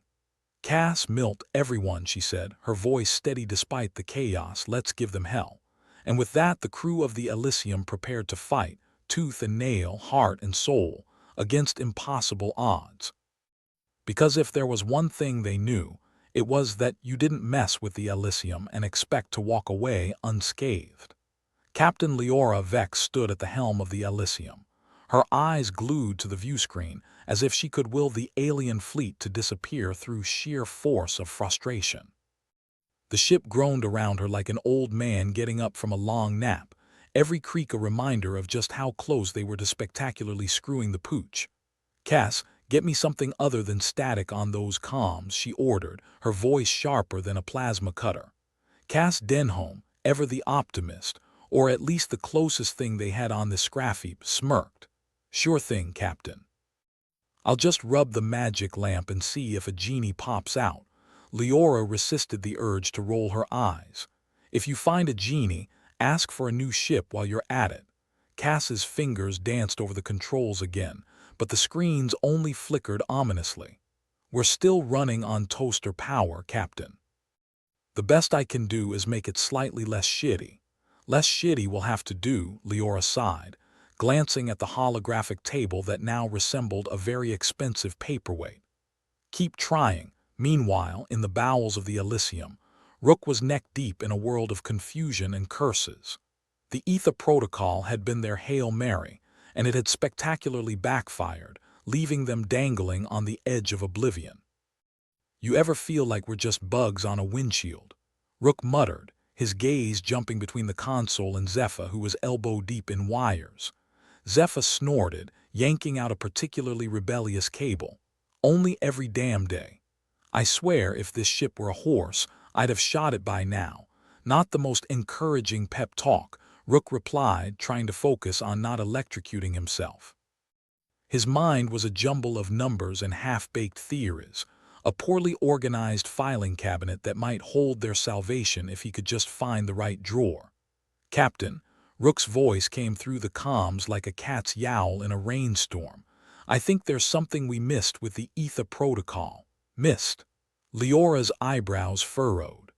Speaker 1: "Cass, Milt, everyone," she said, her voice steady despite the chaos, "let's give them hell." And with that, the crew of the Elysium prepared to fight, tooth and nail, heart and soul, against impossible odds. Because if there was one thing they knew, it was that you didn't mess with the Elysium and expect to walk away unscathed. Captain Leora Vex stood at the helm of the Elysium, her eyes glued to the viewscreen as if she could will the alien fleet to disappear through sheer force of frustration. The ship groaned around her like an old man getting up from a long nap, every creak a reminder of just how close they were to spectacularly screwing the pooch. "Cass, get me something other than static on those comms," she ordered, her voice sharper than a plasma cutter. Cass Denholm, ever the optimist, or at least the closest thing they had on this scrap heap, smirked. "Sure thing, Captain." "I'll just rub the magic lamp and see if a genie pops out." Leora resisted the urge to roll her eyes. "If you find a genie, ask for a new ship while you're at it." Cass's fingers danced over the controls again, but the screens only flickered ominously. "We're still running on toaster power, Captain." "The best I can do is make it slightly less shitty." "Less shitty will have to do," Leora sighed, glancing at the holographic table that now resembled a very expensive paperweight. "Keep trying." Meanwhile, in the bowels of the Elysium, Rook was neck-deep in a world of confusion and curses. The Aether Protocol had been their Hail Mary, and it had spectacularly backfired, leaving them dangling on the edge of oblivion. "You ever feel like we're just bugs on a windshield?" Rook muttered, his gaze jumping between the console and Zephyr, who was elbow-deep in wires. Zephyr snorted, yanking out a particularly rebellious cable. "Only every damn day. I swear if this ship were a horse, I'd have shot it by now." "Not the most encouraging pep talk," Rook replied, trying to focus on not electrocuting himself. His mind was a jumble of numbers and half-baked theories, a poorly organized filing cabinet that might hold their salvation if he could just find the right drawer. "Captain," Rook's voice came through the comms like a cat's yowl in a rainstorm, "I think there's something we missed with the Aether Protocol." "Missed?" Leora's eyebrows furrowed.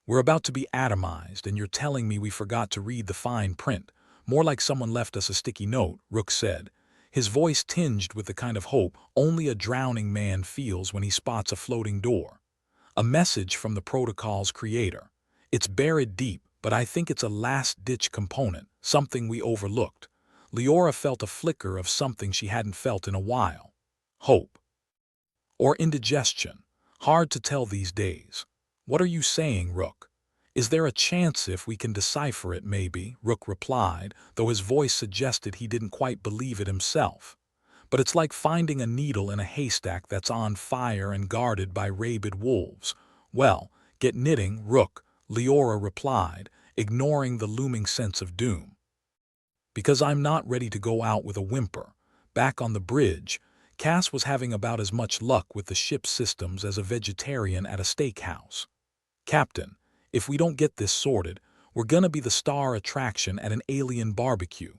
Speaker 1: "We're about to be atomized, and you're telling me we forgot to read the fine print. More like someone left us a sticky note," Rook said, his voice tinged with the kind of hope only a drowning man feels when he spots a floating door. "A message from the protocol's creator. It's buried deep, but I think it's a last-ditch component, something we overlooked." Leora felt a flicker of something she hadn't felt in a while. Hope. Or indigestion. Hard to tell these days. "What are you saying, Rook?" "Is there a chance if we can decipher it, maybe?" Rook replied, though his voice suggested he didn't quite believe it himself. "But it's like finding a needle in a haystack that's on fire and guarded by rabid wolves." "Well, get knitting, Rook," Leora replied, ignoring the looming sense of doom. "Because I'm not ready to go out with a whimper." Back on the bridge, Cass was having about as much luck with the ship's systems as a vegetarian at a steakhouse. "Captain, if we don't get this sorted, we're gonna be the star attraction at an alien barbecue.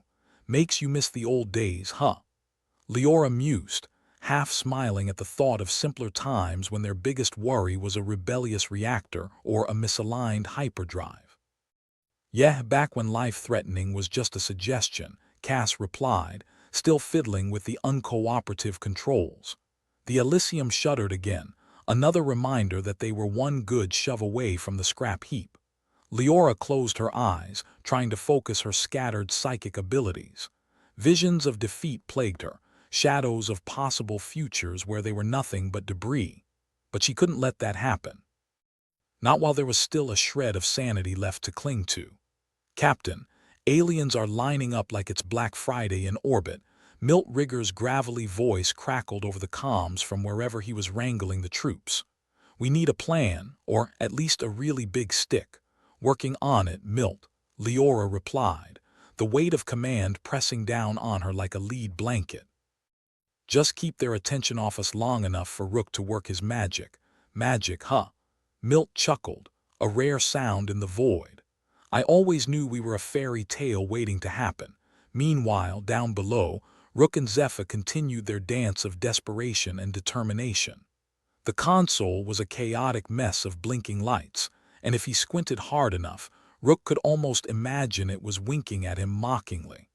Speaker 1: Makes you miss the old days, huh?" Leora mused, half smiling at the thought of simpler times when their biggest worry was a rebellious reactor or a misaligned hyperdrive. "Yeah, back when life-threatening was just a suggestion," Cass replied, still fiddling with the uncooperative controls. The Elysium shuddered again, another reminder that they were one good shove away from the scrap heap. Leora closed her eyes, trying to focus her scattered psychic abilities. Visions of defeat plagued her, shadows of possible futures where they were nothing but debris. But she couldn't let that happen. Not while there was still a shred of sanity left to cling to. "Captain, aliens are lining up like it's Black Friday in orbit." Milt Rigger's gravelly voice crackled over the comms from wherever he was wrangling the troops. "We need a plan, or at least a really big stick." "Working on it, Milt," Leora replied, the weight of command pressing down on her like a lead blanket. Just keep their attention off us long enough for Rook to work his magic. Magic, huh? Milt chuckled, a rare sound in the void. I always knew we were a fairy tale waiting to happen. Meanwhile, down below, Rook and Zephyr continued their dance of desperation and determination. The console was a chaotic mess of blinking lights, and if he squinted hard enough, Rook could almost imagine it was winking at him mockingly.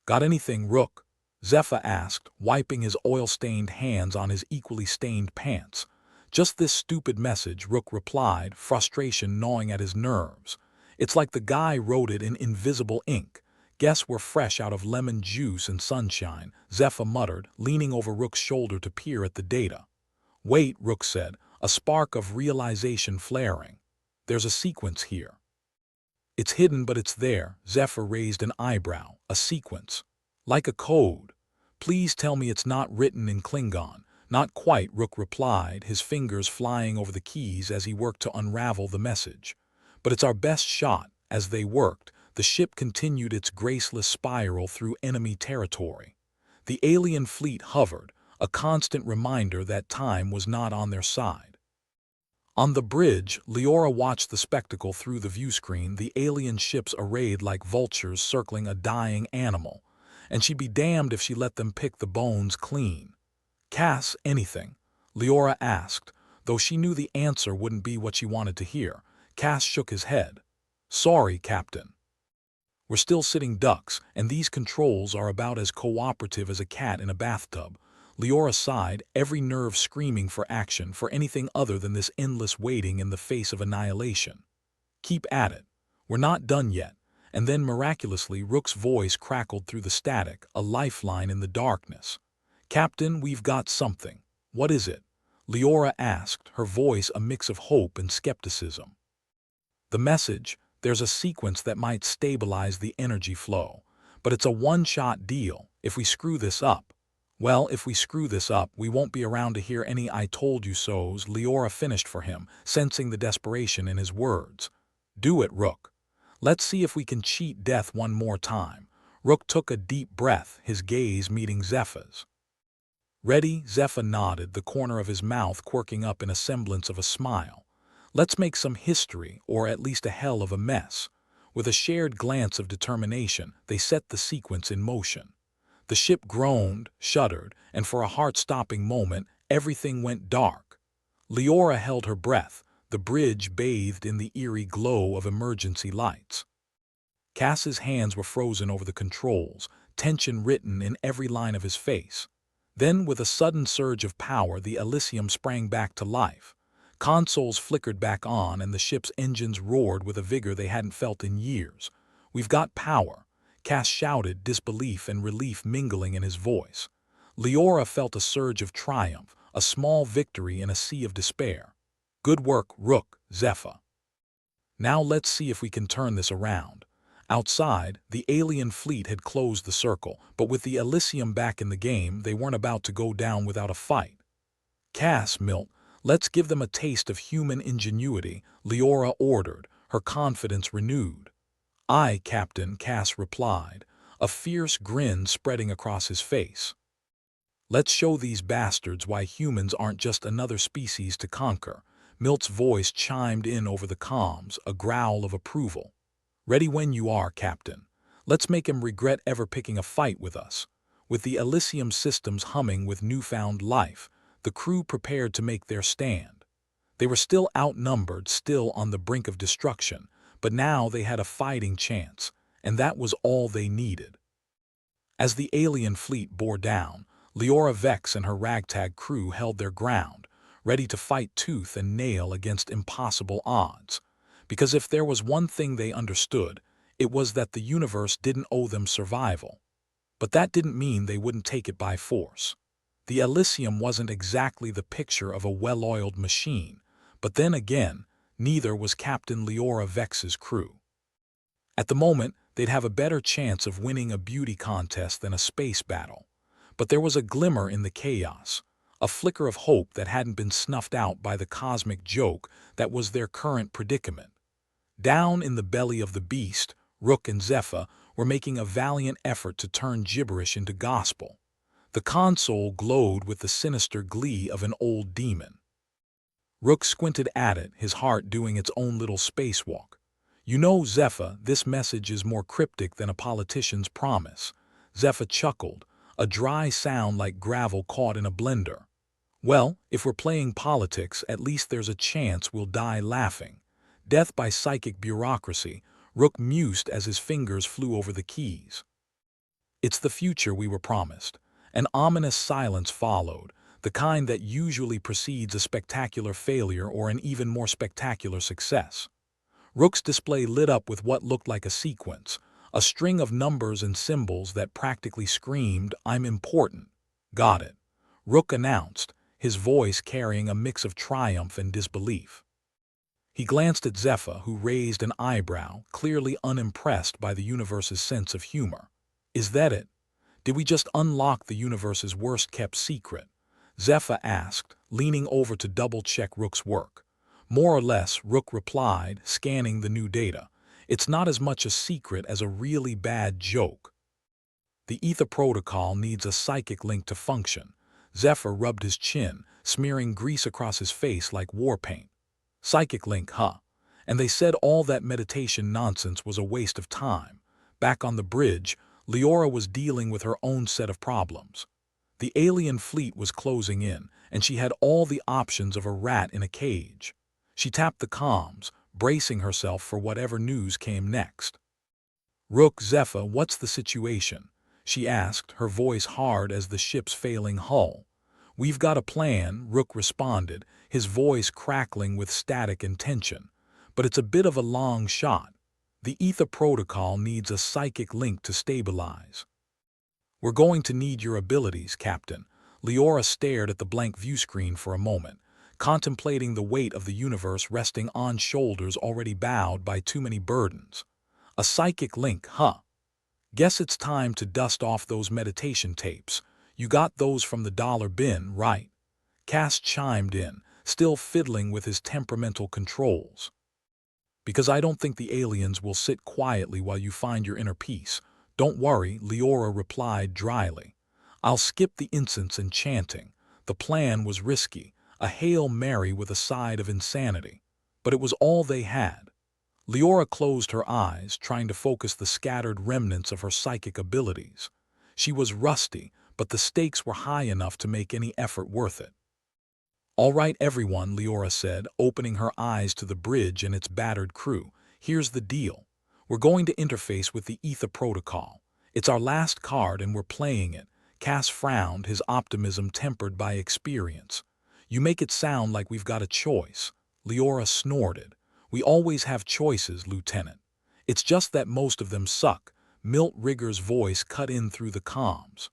Speaker 1: "Got anything, Rook?" Zephyr asked, wiping his oil-stained hands on his equally stained pants. "Just this stupid message," Rook replied, frustration gnawing at his nerves. "It's like the guy wrote it in invisible ink. Guess we're fresh out of lemon juice and sunshine," Zephyr muttered, leaning over Rook's shoulder to peer at the data. "Wait," Rook said, a spark of realization flaring. "There's a sequence here." "It's hidden, but it's there." Zephyr raised an eyebrow. "A sequence? Like a code? Please tell me it's not written in Klingon." "Not quite," Rook replied, his fingers flying over the keys as he worked to unravel the message. "But it's our best shot." As they worked, the ship continued its graceless spiral through enemy territory. The alien fleet hovered, a constant reminder that time was not on their side. On the bridge, Leora watched the spectacle through the viewscreen, the alien ships arrayed like vultures circling a dying animal, and she'd be damned if she let them pick the bones clean. "Cass, anything?" Leora asked, though she knew the answer wouldn't be what she wanted to hear. Cass shook his head. "Sorry, Captain. We're still sitting ducks, and these controls are about as cooperative as a cat in a bathtub." Leora sighed, every nerve screaming for action, for anything other than this endless waiting in the face of annihilation. "Keep at it. We're not done yet." And then miraculously Rook's voice crackled through the static, a lifeline in the darkness. "Captain, we've got something." "What is it?" Leora asked, her voice a mix of hope and skepticism. "The message. There's a sequence that might stabilize the energy flow. But it's a one-shot deal. If we screw this up, well, if we screw this up, we won't be around to hear any 'I told you so's,'" Leora finished for him, sensing the desperation in his words. "Do it, Rook. Let's see if we can cheat death one more time." Rook took a deep breath, his gaze meeting Zephyr's. "Ready?" Zephyr nodded, the corner of his mouth quirking up in a semblance of a smile. "Let's make some history, or at least a hell of a mess." With a shared glance of determination, they set the sequence in motion. The ship groaned, shuddered, and for a heart-stopping moment, everything went dark. Leora held her breath, the bridge bathed in the eerie glow of emergency lights. Cass's hands were frozen over the controls, tension written in every line of his face. Then, with a sudden surge of power, the Elysium sprang back to life. Consoles flickered back on, and the ship's engines roared with a vigor they hadn't felt in years. "We've got power," Cass shouted, disbelief and relief mingling in his voice. Leora felt a surge of triumph, a small victory in a sea of despair. "Good work, Rook," Zephyr. "Now let's see if we can turn this around." Outside, the alien fleet had closed the circle, but with the Elysium back in the game, they weren't about to go down without a fight. "Cass, Milt, let's give them a taste of human ingenuity," Leora ordered, her confidence renewed. "Aye, Captain," Cass replied, a fierce grin spreading across his face. "Let's show these bastards why humans aren't just another species to conquer." Milt's voice chimed in over the comms, a growl of approval. "Ready when you are, Captain. Let's make him regret ever picking a fight with us." With the Elysium systems humming with newfound life, the crew prepared to make their stand. They were still outnumbered, still on the brink of destruction, but now they had a fighting chance, and that was all they needed. As the alien fleet bore down, Leora Vex and her ragtag crew held their ground, ready to fight tooth and nail against impossible odds. Because if there was one thing they understood, it was that the universe didn't owe them survival. But that didn't mean they wouldn't take it by force. The Elysium wasn't exactly the picture of a well-oiled machine, but then again, neither was Captain Leora Vex's crew. At the moment, they'd have a better chance of winning a beauty contest than a space battle. But there was a glimmer in the chaos, a flicker of hope that hadn't been snuffed out by the cosmic joke that was their current predicament. Down in the belly of the beast, Rook and Zephyr were making a valiant effort to turn gibberish into gospel. The console glowed with the sinister glee of an old demon. Rook squinted at it, his heart doing its own little spacewalk. You know, Zephyr, this message is more cryptic than a politician's promise. Zephyr chuckled, a dry sound like gravel caught in a blender. Well, if we're playing politics, at least there's a chance we'll die laughing. Death by psychic bureaucracy, Rook mused as his fingers flew over the keys. It's the future we were promised. An ominous silence followed, the kind that usually precedes a spectacular failure or an even more spectacular success. Rook's display lit up with what looked like a sequence, a string of numbers and symbols that practically screamed, "I'm important." "Got it," Rook announced, his voice carrying a mix of triumph and disbelief. He glanced at Zephyr, who raised an eyebrow, clearly unimpressed by the universe's sense of humor. "Is that it? Did we just unlock the universe's worst-kept secret?" Zephyr asked, leaning over to double-check Rook's work. "More or less," Rook replied, scanning the new data. "It's not as much a secret as a really bad joke. The Aether protocol needs a psychic link to function." Zephyr rubbed his chin, smearing grease across his face like war paint. "Psychic link, huh? And they said all that meditation nonsense was a waste of time." Back on the bridge, Leora was dealing with her own set of problems. The alien fleet was closing in, and she had all the options of a rat in a cage. She tapped the comms, bracing herself for whatever news came next. "Rook, Zephyr, what's the situation?" she asked, her voice hard as the ship's failing hull. "We've got a plan," Rook responded, his voice crackling with static and tension. "But it's a bit of a long shot. The Aether protocol needs a psychic link to stabilize." "We're going to need your abilities, Captain." Leora stared at the blank viewscreen for a moment, contemplating the weight of the universe resting on shoulders already bowed by too many burdens. "A psychic link, huh? Guess it's time to dust off those meditation tapes. You got those from the dollar bin, right?" Cass chimed in, still fiddling with his temperamental controls. "Because I don't think the aliens will sit quietly while you find your inner peace." "Don't worry," Leora replied dryly. "I'll skip the incense and chanting." The plan was risky, a Hail Mary with a side of insanity. But it was all they had. Leora closed her eyes, trying to focus the scattered remnants of her psychic abilities. She was rusty, but the stakes were high enough to make any effort worth it. "All right, everyone," Leora said, opening her eyes to the bridge and its battered crew. "Here's the deal. We're going to interface with the Aether protocol. It's our last card and we're playing it." Cass frowned, his optimism tempered by experience. "You make it sound like we've got a choice." Leora snorted. "We always have choices, Lieutenant. It's just that most of them suck." Milt Rigger's voice cut in through the comms.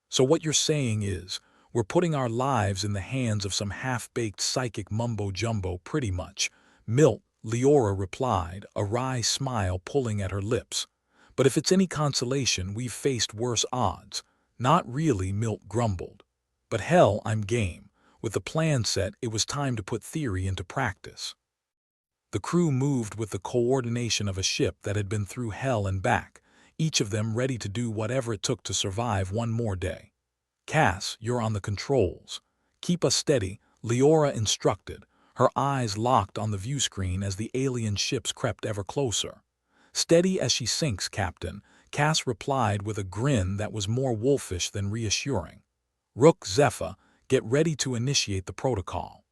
Speaker 1: "So what you're saying is, we're putting our lives in the hands of some half-baked psychic mumbo-jumbo pretty much." "Milt," Leora replied, a wry smile pulling at her lips. "But if it's any consolation, we've faced worse odds." "Not really," Milt grumbled. "But hell, I'm game." With the plan set, it was time to put theory into practice. The crew moved with the coordination of a ship that had been through hell and back, each of them ready to do whatever it took to survive one more day. "Cass, you're on the controls. Keep us steady," Leora instructed, her eyes locked on the viewscreen as the alien ships crept ever closer. "Steady as she sinks, Captain," Cass replied with a grin that was more wolfish than reassuring. "Rook, Zephyr, get ready to initiate the protocol."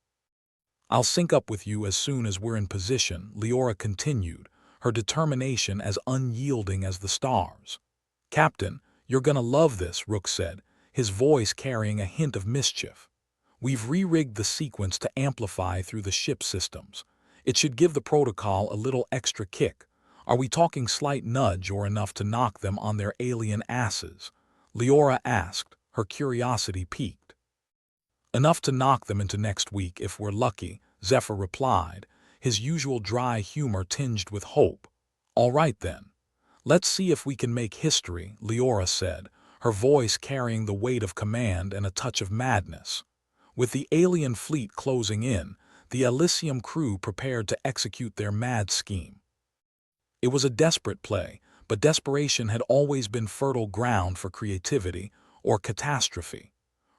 Speaker 1: "I'll sync up with you as soon as we're in position," Leora continued, her determination as unyielding as the stars. "Captain, you're gonna love this," Rook said, his voice carrying a hint of mischief. "We've re-rigged the sequence to amplify through the ship systems. It should give the protocol a little extra kick." "Are we talking slight nudge or enough to knock them on their alien asses?" Leora asked, her curiosity piqued. "Enough to knock them into next week if we're lucky," Zephyr replied, his usual dry humor tinged with hope. "All right then. Let's see if we can make history," Leora said, her voice carrying the weight of command and a touch of madness. With the alien fleet closing in, the Elysium crew prepared to execute their mad scheme. It was a desperate play, but desperation had always been fertile ground for creativity or catastrophe.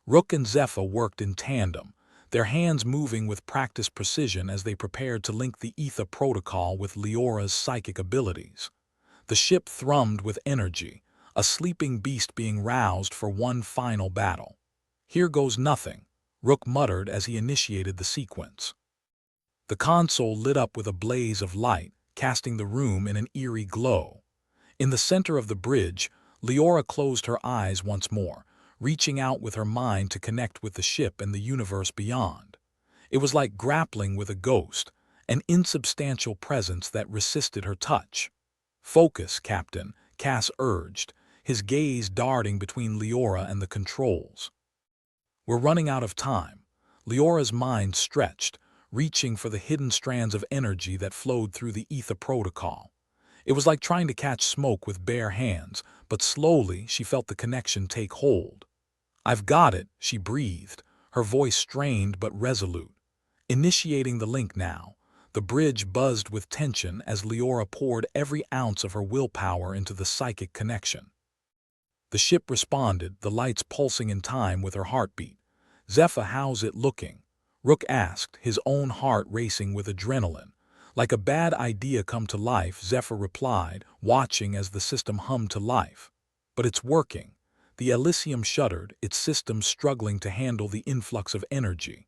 Speaker 1: Rook and Zephyr worked in tandem, their hands moving with practiced precision as they prepared to link the Aether protocol with Leora's psychic abilities. The ship thrummed with energy, a sleeping beast being roused for one final battle. "Here goes nothing," Rook muttered as he initiated the sequence. The console lit up with a blaze of light, casting the room in an eerie glow. In the center of the bridge, Leora closed her eyes once more, reaching out with her mind to connect with the ship and the universe beyond. It was like grappling with a ghost, an insubstantial presence that resisted her touch. "Focus, Captain," Cass urged, his gaze darting between Leora and the controls. "We're running out of time." Leora's mind stretched, reaching for the hidden strands of energy that flowed through the Aether protocol. It was like trying to catch smoke with bare hands, but slowly she felt the connection take hold. "I've got it," she breathed, her voice strained but resolute. Initiating the link now, the bridge buzzed with tension as Leora poured every ounce of her willpower into the psychic connection. The ship responded, the lights pulsing in time with her heartbeat. "Zephyr, how's it looking?" Rook asked, his own heart racing with adrenaline. Like a bad idea come to life, Zephyr replied, watching as the system hummed to life. "But it's working." The Elysium shuddered, its systems struggling to handle the influx of energy.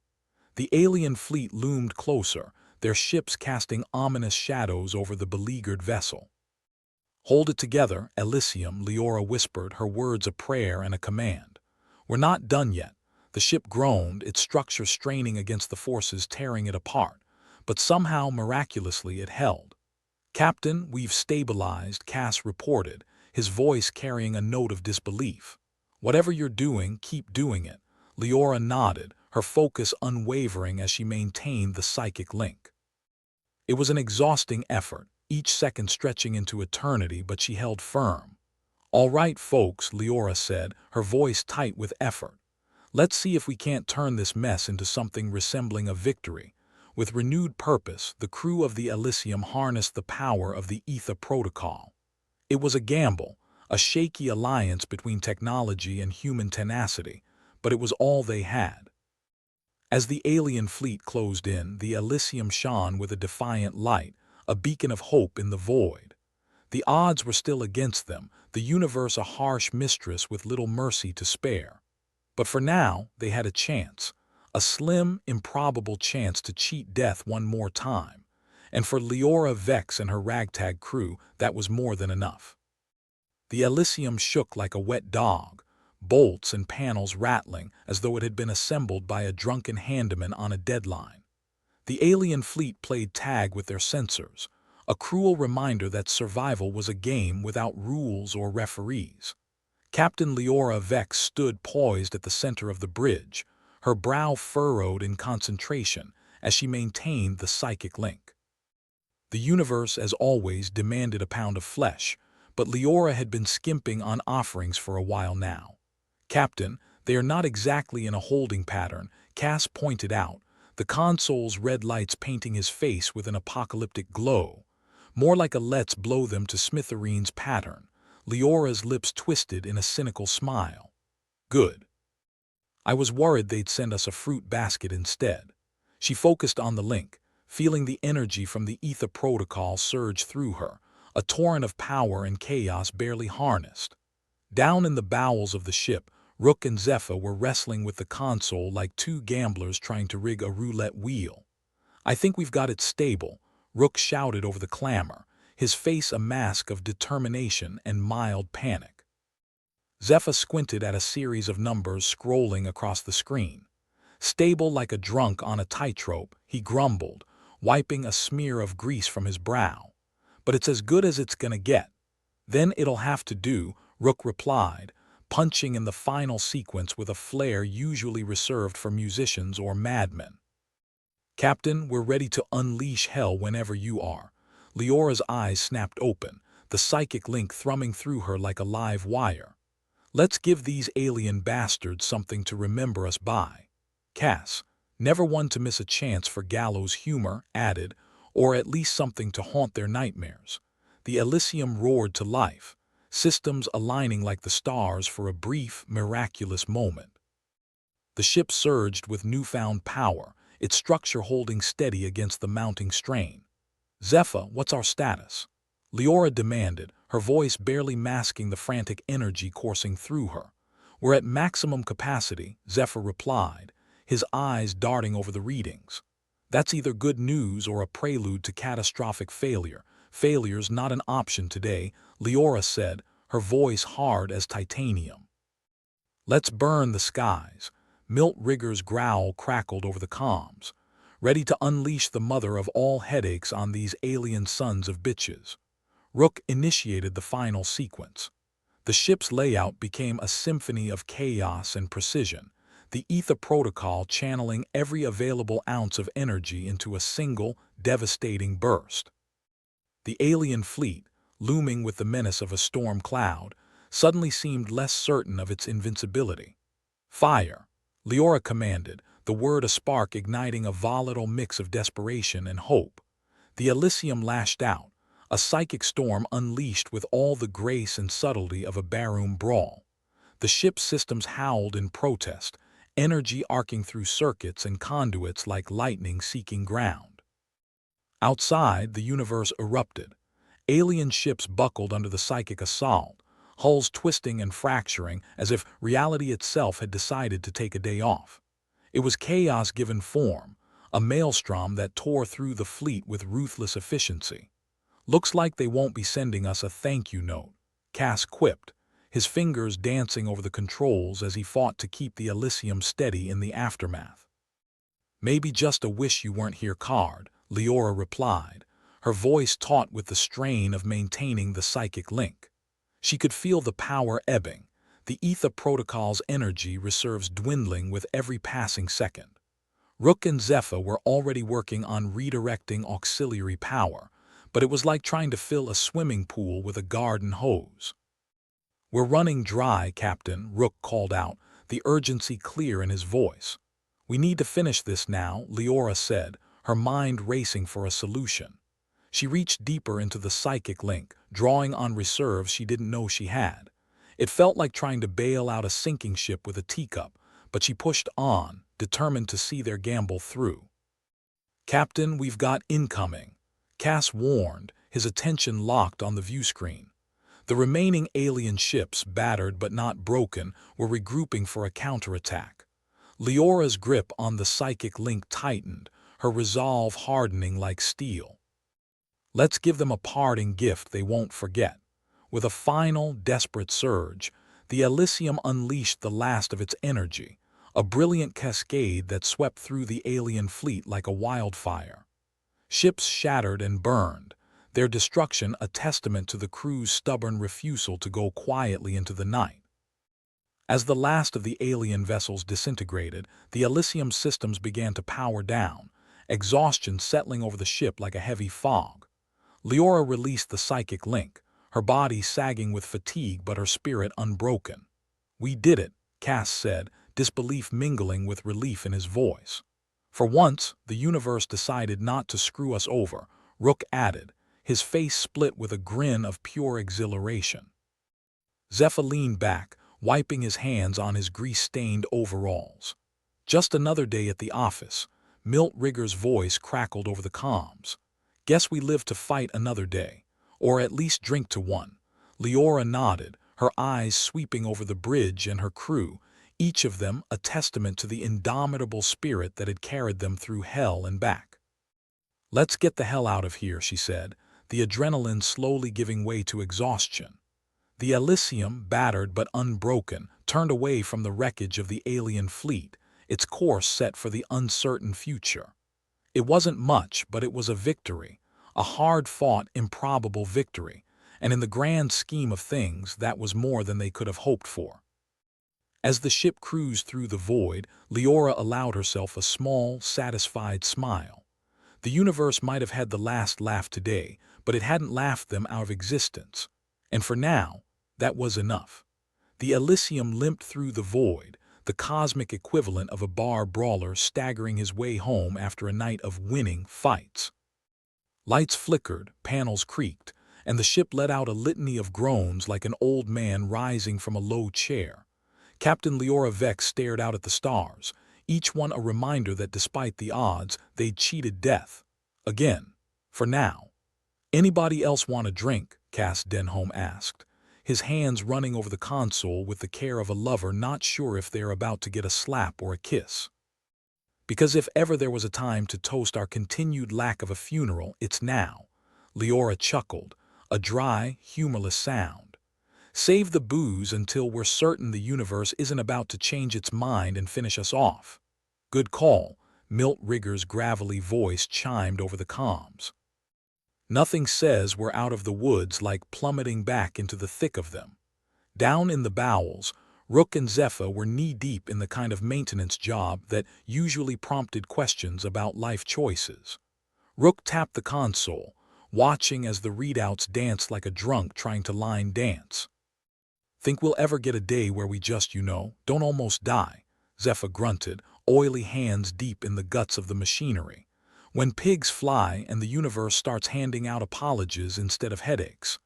Speaker 1: The alien fleet loomed closer, their ships casting ominous shadows over the beleaguered vessel. "Hold it together, Elysium," Leora whispered, her words a prayer and a command. "We're not done yet." The ship groaned, its structure straining against the forces tearing it apart, but somehow miraculously it held. "Captain, we've stabilized," Cass reported, his voice carrying a note of disbelief. "Whatever you're doing, keep doing it." Leora nodded, her focus unwavering as she maintained the psychic link. It was an exhausting effort, each second stretching into eternity, but she held firm. "All right, folks," Leora said, her voice tight with effort. "Let's see if we can't turn this mess into something resembling a victory." With renewed purpose, the crew of the Elysium harnessed the power of the Aether protocol. It was a gamble, a shaky alliance between technology and human tenacity, but it was all they had. As the alien fleet closed in, the Elysium shone with a defiant light, a beacon of hope in the void. The odds were still against them, the universe a harsh mistress with little mercy to spare. But for now, they had a chance, a slim, improbable chance to cheat death one more time. And for Leora Vex and her ragtag crew, that was more than enough. The Elysium shook like a wet dog, bolts and panels rattling as though it had been assembled by a drunken handyman on a deadline. The alien fleet played tag with their sensors, a cruel reminder that survival was a game without rules or referees. Captain Leora Vex stood poised at the center of the bridge, her brow furrowed in concentration as she maintained the psychic link. The universe, as always, demanded a pound of flesh, but Leora had been skimping on offerings for a while now. "Captain, they are not exactly in a holding pattern," Cass pointed out, the console's red lights painting his face with an apocalyptic glow. "More like a let's blow them to smithereens pattern." Leora's lips twisted in a cynical smile. "Good. I was worried they'd send us a fruit basket instead." She focused on the link, feeling the energy from the Aether protocol surge through her, a torrent of power and chaos barely harnessed. Down in the bowels of the ship, Rook and Zephyr were wrestling with the console like two gamblers trying to rig a roulette wheel. "I think we've got it stable," Rook shouted over the clamor, his face a mask of determination and mild panic. Zephyr squinted at a series of numbers scrolling across the screen. "Stable like a drunk on a tightrope," he grumbled, wiping a smear of grease from his brow. "But it's as good as it's gonna get." "Then it'll have to do," Rook replied, punching in the final sequence with a flair usually reserved for musicians or madmen. "Captain, we're ready to unleash hell whenever you are." Leora's eyes snapped open, the psychic link thrumming through her like a live wire. "Let's give these alien bastards something to remember us by." Cass, never one to miss a chance for gallows humor, added, "or at least something to haunt their nightmares." The Elysium roared to life, systems aligning like the stars for a brief, miraculous moment. The ship surged with newfound power, its structure holding steady against the mounting strain. "Zephyr, what's our status?" Leora demanded, her voice barely masking the frantic energy coursing through her. "We're at maximum capacity," Zephyr replied, his eyes darting over the readings. "That's either good news or a prelude to catastrophic failure. Failure's not an option today," Leora said, her voice hard as titanium. "Let's burn the skies." Milt Rigger's growl crackled over the comms, ready to unleash the mother of all headaches on these alien sons of bitches. Rook initiated the final sequence. The ship's layout became a symphony of chaos and precision, the Aether protocol channeling every available ounce of energy into a single, devastating burst. The alien fleet, looming with the menace of a storm cloud, suddenly seemed less certain of its invincibility. "Fire!" Leora commanded, the word a spark igniting a volatile mix of desperation and hope. The Elysium lashed out, a psychic storm unleashed with all the grace and subtlety of a barroom brawl. The ship's systems howled in protest, energy arcing through circuits and conduits like lightning seeking ground. Outside, the universe erupted. Alien ships buckled under the psychic assault, hulls twisting and fracturing as if reality itself had decided to take a day off. It was chaos given form, a maelstrom that tore through the fleet with ruthless efficiency. "Looks like they won't be sending us a thank you note," Cass quipped, his fingers dancing over the controls as he fought to keep the Elysium steady in the aftermath. "Maybe just a wish you weren't here card," Leora replied, her voice taut with the strain of maintaining the psychic link. She could feel the power ebbing, the Aether protocol's energy reserves dwindling with every passing second. Rook and Zephyr were already working on redirecting auxiliary power, but it was like trying to fill a swimming pool with a garden hose. "We're running dry, Captain," Rook called out, the urgency clear in his voice. "We need to finish this now," Leora said, her mind racing for a solution. She reached deeper into the psychic link, drawing on reserves she didn't know she had. It felt like trying to bail out a sinking ship with a teacup, but she pushed on, determined to see their gamble through. "Captain, we've got incoming," Cass warned, his attention locked on the viewscreen. The remaining alien ships, battered but not broken, were regrouping for a counterattack. Leora's grip on the psychic link tightened, her resolve hardening like steel. "Let's give them a parting gift they won't forget." With a final, desperate surge, the Elysium unleashed the last of its energy, a brilliant cascade that swept through the alien fleet like a wildfire. Ships shattered and burned, their destruction a testament to the crew's stubborn refusal to go quietly into the night. As the last of the alien vessels disintegrated, the Elysium systems began to power down, exhaustion settling over the ship like a heavy fog. Leora released the psychic link, her body sagging with fatigue but her spirit unbroken. "We did it," Cass said, disbelief mingling with relief in his voice. "For once, the universe decided not to screw us over," Rook added, his face split with a grin of pure exhilaration. Zephyr leaned back, wiping his hands on his grease-stained overalls. "Just another day at the office," Milt Rigger's voice crackled over the comms. "Guess we live to fight another day, or at least drink to one." Leora nodded, her eyes sweeping over the bridge and her crew, each of them a testament to the indomitable spirit that had carried them through hell and back. "Let's get the hell out of here," she said, the adrenaline slowly giving way to exhaustion. The Elysium, battered but unbroken, turned away from the wreckage of the alien fleet, its course set for the uncertain future. It wasn't much, but it was a victory, a hard-fought, improbable victory, and in the grand scheme of things, that was more than they could have hoped for. As the ship cruised through the void, Leora allowed herself a small, satisfied smile. The universe might have had the last laugh today, but it hadn't laughed them out of existence. And for now, that was enough. The Elysium limped through the void, the cosmic equivalent of a bar brawler staggering his way home after a night of winning fights. Lights flickered, panels creaked, and the ship let out a litany of groans like an old man rising from a low chair. Captain Leora Vex stared out at the stars, each one a reminder that despite the odds, they'd cheated death. Again. For now. "Anybody else want a drink?" Cass Denholm asked, his hands running over the console with the care of a lover not sure if they're about to get a slap or a kiss. "Because if ever there was a time to toast our continued lack of a funeral, it's now." Leora chuckled, a dry, humorless sound. "Save the booze until we're certain the universe isn't about to change its mind and finish us off." "Good call," Milt Rigger's gravelly voice chimed over the comms. "Nothing says we're out of the woods like plummeting back into the thick of them." Down in the bowels, Rook and Zephyr were knee-deep in the kind of maintenance job that usually prompted questions about life choices. Rook tapped the console, watching as the readouts danced like a drunk trying to line dance. "Think we'll ever get a day where we just, don't almost die?" Zephyr grunted, oily hands deep in the guts of the machinery. "When pigs fly and the universe starts handing out apologies instead of headaches."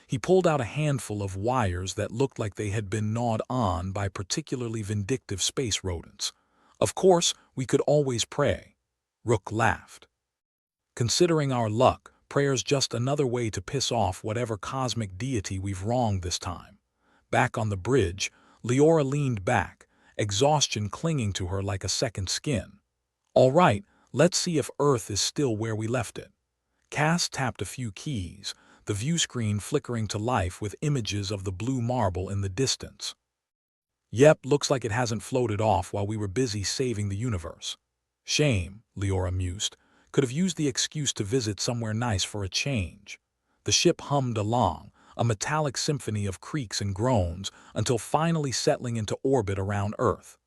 Speaker 1: He pulled out a handful of wires that looked like they had been gnawed on by particularly vindictive space rodents. "Of course, we could always pray." Rook laughed. "Considering our luck, prayer's just another way to piss off whatever cosmic deity we've wronged this time." Back on the bridge, Leora leaned back, exhaustion clinging to her like a second skin. "All right, let's see if Earth is still where we left it." Cass tapped a few keys, the view screen flickering to life with images of the blue marble in the distance. "Yep, looks like it hasn't floated off while we were busy saving the universe." "Shame," Leora mused. "Could have used the excuse to visit somewhere nice for a change." The ship hummed along, a metallic symphony of creaks and groans, until finally settling into orbit around Earth.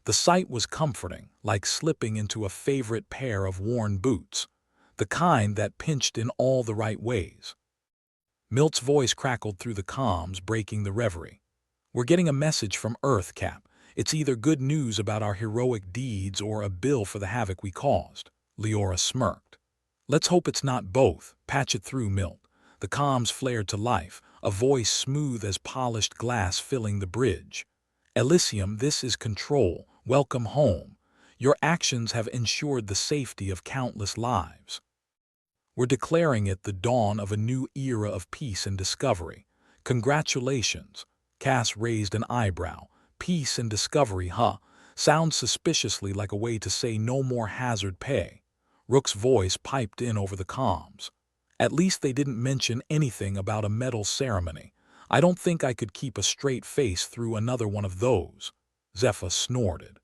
Speaker 1: The sight was comforting, like slipping into a favorite pair of worn boots, the kind that pinched in all the right ways. Milt's voice crackled through the comms, breaking the reverie. "We're getting a message from Earth, Cap. It's either good news about our heroic deeds or a bill for the havoc we caused." Leora smirked. "Let's hope it's not both. Patch it through, Milt." The comms flared to life, a voice smooth as polished glass filling the bridge. "Elysium, this is Control. Welcome home. Your actions have ensured the safety of countless lives. We're declaring it the dawn of a new era of peace and discovery. Congratulations." Cass raised an eyebrow. "Peace and discovery, huh? Sounds suspiciously like a way to say no more hazard pay." Rook's voice piped in over the comms. "At least they didn't mention anything about a medal ceremony. I don't think I could keep a straight face through another one of those." Zephyr snorted.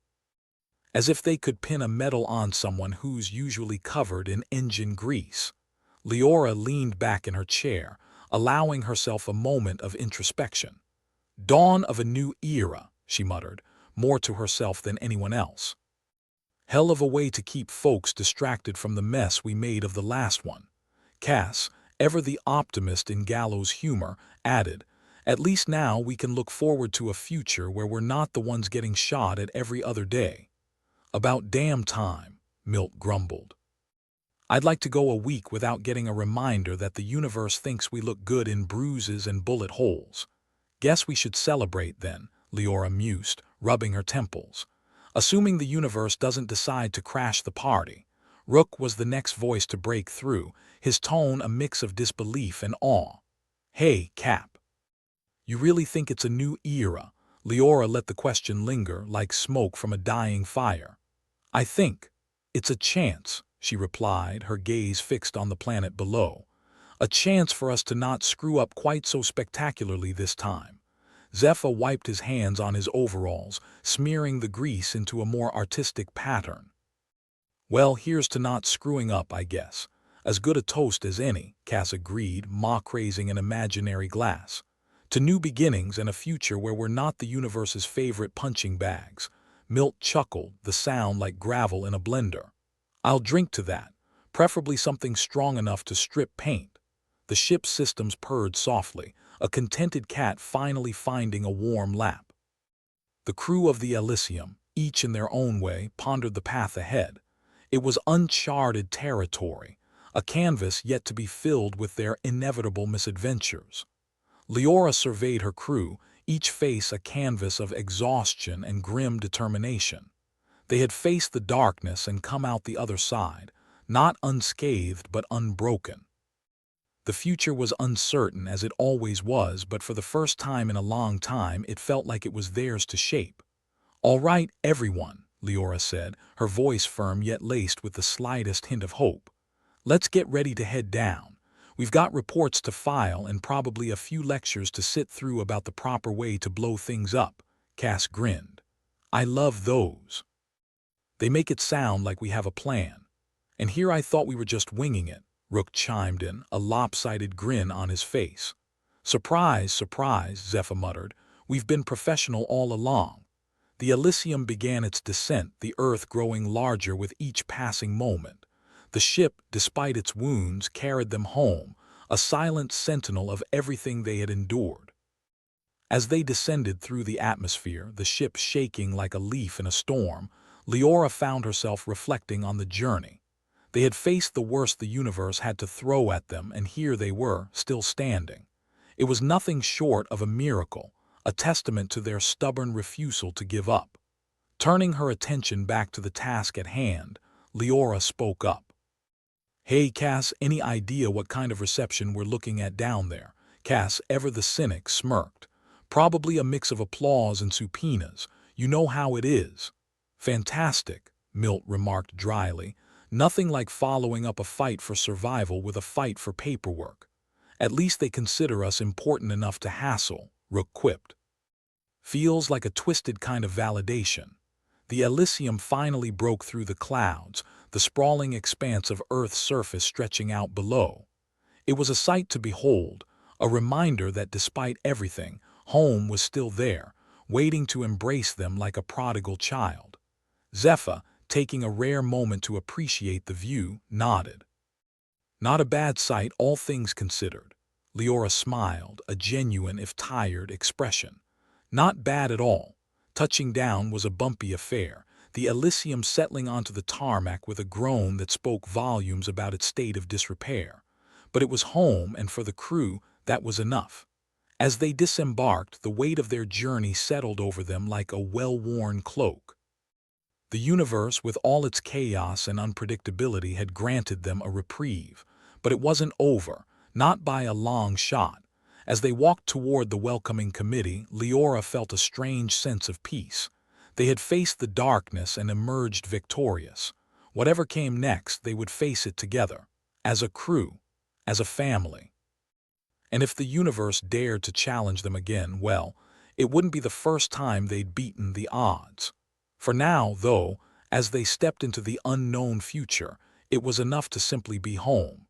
Speaker 1: "As if they could pin a medal on someone who's usually covered in engine grease." Leora leaned back in her chair, allowing herself a moment of introspection. "Dawn of a new era," she muttered, more to herself than anyone else. "Hell of a way to keep folks distracted from the mess we made of the last one." Cass, ever the optimist in gallows humor, added, "At least now we can look forward to a future where we're not the ones getting shot at every other day." "About damn time," Milt grumbled. "I'd like to go a week without getting a reminder that the universe thinks we look good in bruises and bullet holes." "Guess we should celebrate then," Leora mused, rubbing her temples. "Assuming the universe doesn't decide to crash the party." Rook was the next voice to break through, his tone a mix of disbelief and awe. "Hey, Cap. You really think it's a new era?" Leora let the question linger like smoke from a dying fire. "I think it's a chance," she replied, her gaze fixed on the planet below. "A chance for us to not screw up quite so spectacularly this time." Zephyr wiped his hands on his overalls, smearing the grease into a more artistic pattern. "Well, here's to not screwing up, I guess." "As good a toast as any," Cass agreed, mock-raising an imaginary glass. "To new beginnings and a future where we're not the universe's favorite punching bags." Milt chuckled, the sound like gravel in a blender. "I'll drink to that, preferably something strong enough to strip paint." The ship's systems purred softly, a contented cat finally finding a warm lap. The crew of the Elysium, each in their own way, pondered the path ahead. It was uncharted territory, a canvas yet to be filled with their inevitable misadventures. Leora surveyed her crew, each face a canvas of exhaustion and grim determination. They had faced the darkness and come out the other side, not unscathed but unbroken. The future was uncertain as it always was, but for the first time in a long time it felt like it was theirs to shape. "All right, everyone," Leora said, her voice firm yet laced with the slightest hint of hope. "Let's get ready to head down. We've got reports to file and probably a few lectures to sit through about the proper way to blow things up." Cass grinned. "I love those. They make it sound like we have a plan. And here I thought we were just winging it," Rook chimed in, a lopsided grin on his face. "Surprise, surprise," Zephyr muttered. "We've been professional all along." The Elysium began its descent, the Earth growing larger with each passing moment. The ship, despite its wounds, carried them home, a silent sentinel of everything they had endured. As they descended through the atmosphere, the ship shaking like a leaf in a storm, Leora found herself reflecting on the journey. They had faced the worst the universe had to throw at them, and here they were, still standing. It was nothing short of a miracle, a testament to their stubborn refusal to give up. Turning her attention back to the task at hand, Leora spoke up. "Hey, Cass, any idea what kind of reception we're looking at down there?" Cass, ever the cynic, smirked. "Probably a mix of applause and subpoenas. You know how it is." "Fantastic," Milt remarked dryly. "Nothing like following up a fight for survival with a fight for paperwork. At least they consider us important enough to hassle," Rook quipped. "Feels like a twisted kind of validation." The Elysium finally broke through the clouds, the sprawling expanse of Earth's surface stretching out below. It was a sight to behold, a reminder that despite everything, home was still there, waiting to embrace them like a prodigal child. Zephyr, taking a rare moment to appreciate the view, nodded. "Not a bad sight, all things considered." Leora smiled, a genuine if tired expression. "Not bad at all." Touching down was a bumpy affair, the Elysium settling onto the tarmac with a groan that spoke volumes about its state of disrepair. But it was home, and for the crew, that was enough. As they disembarked, the weight of their journey settled over them like a well-worn cloak. The universe, with all its chaos and unpredictability, had granted them a reprieve. But it wasn't over, not by a long shot. As they walked toward the welcoming committee, Leora felt a strange sense of peace. They had faced the darkness and emerged victorious. Whatever came next, they would face it together, as a crew, as a family. And if the universe dared to challenge them again, well, it wouldn't be the first time they'd beaten the odds. For now, though, as they stepped into the unknown future, it was enough to simply be home.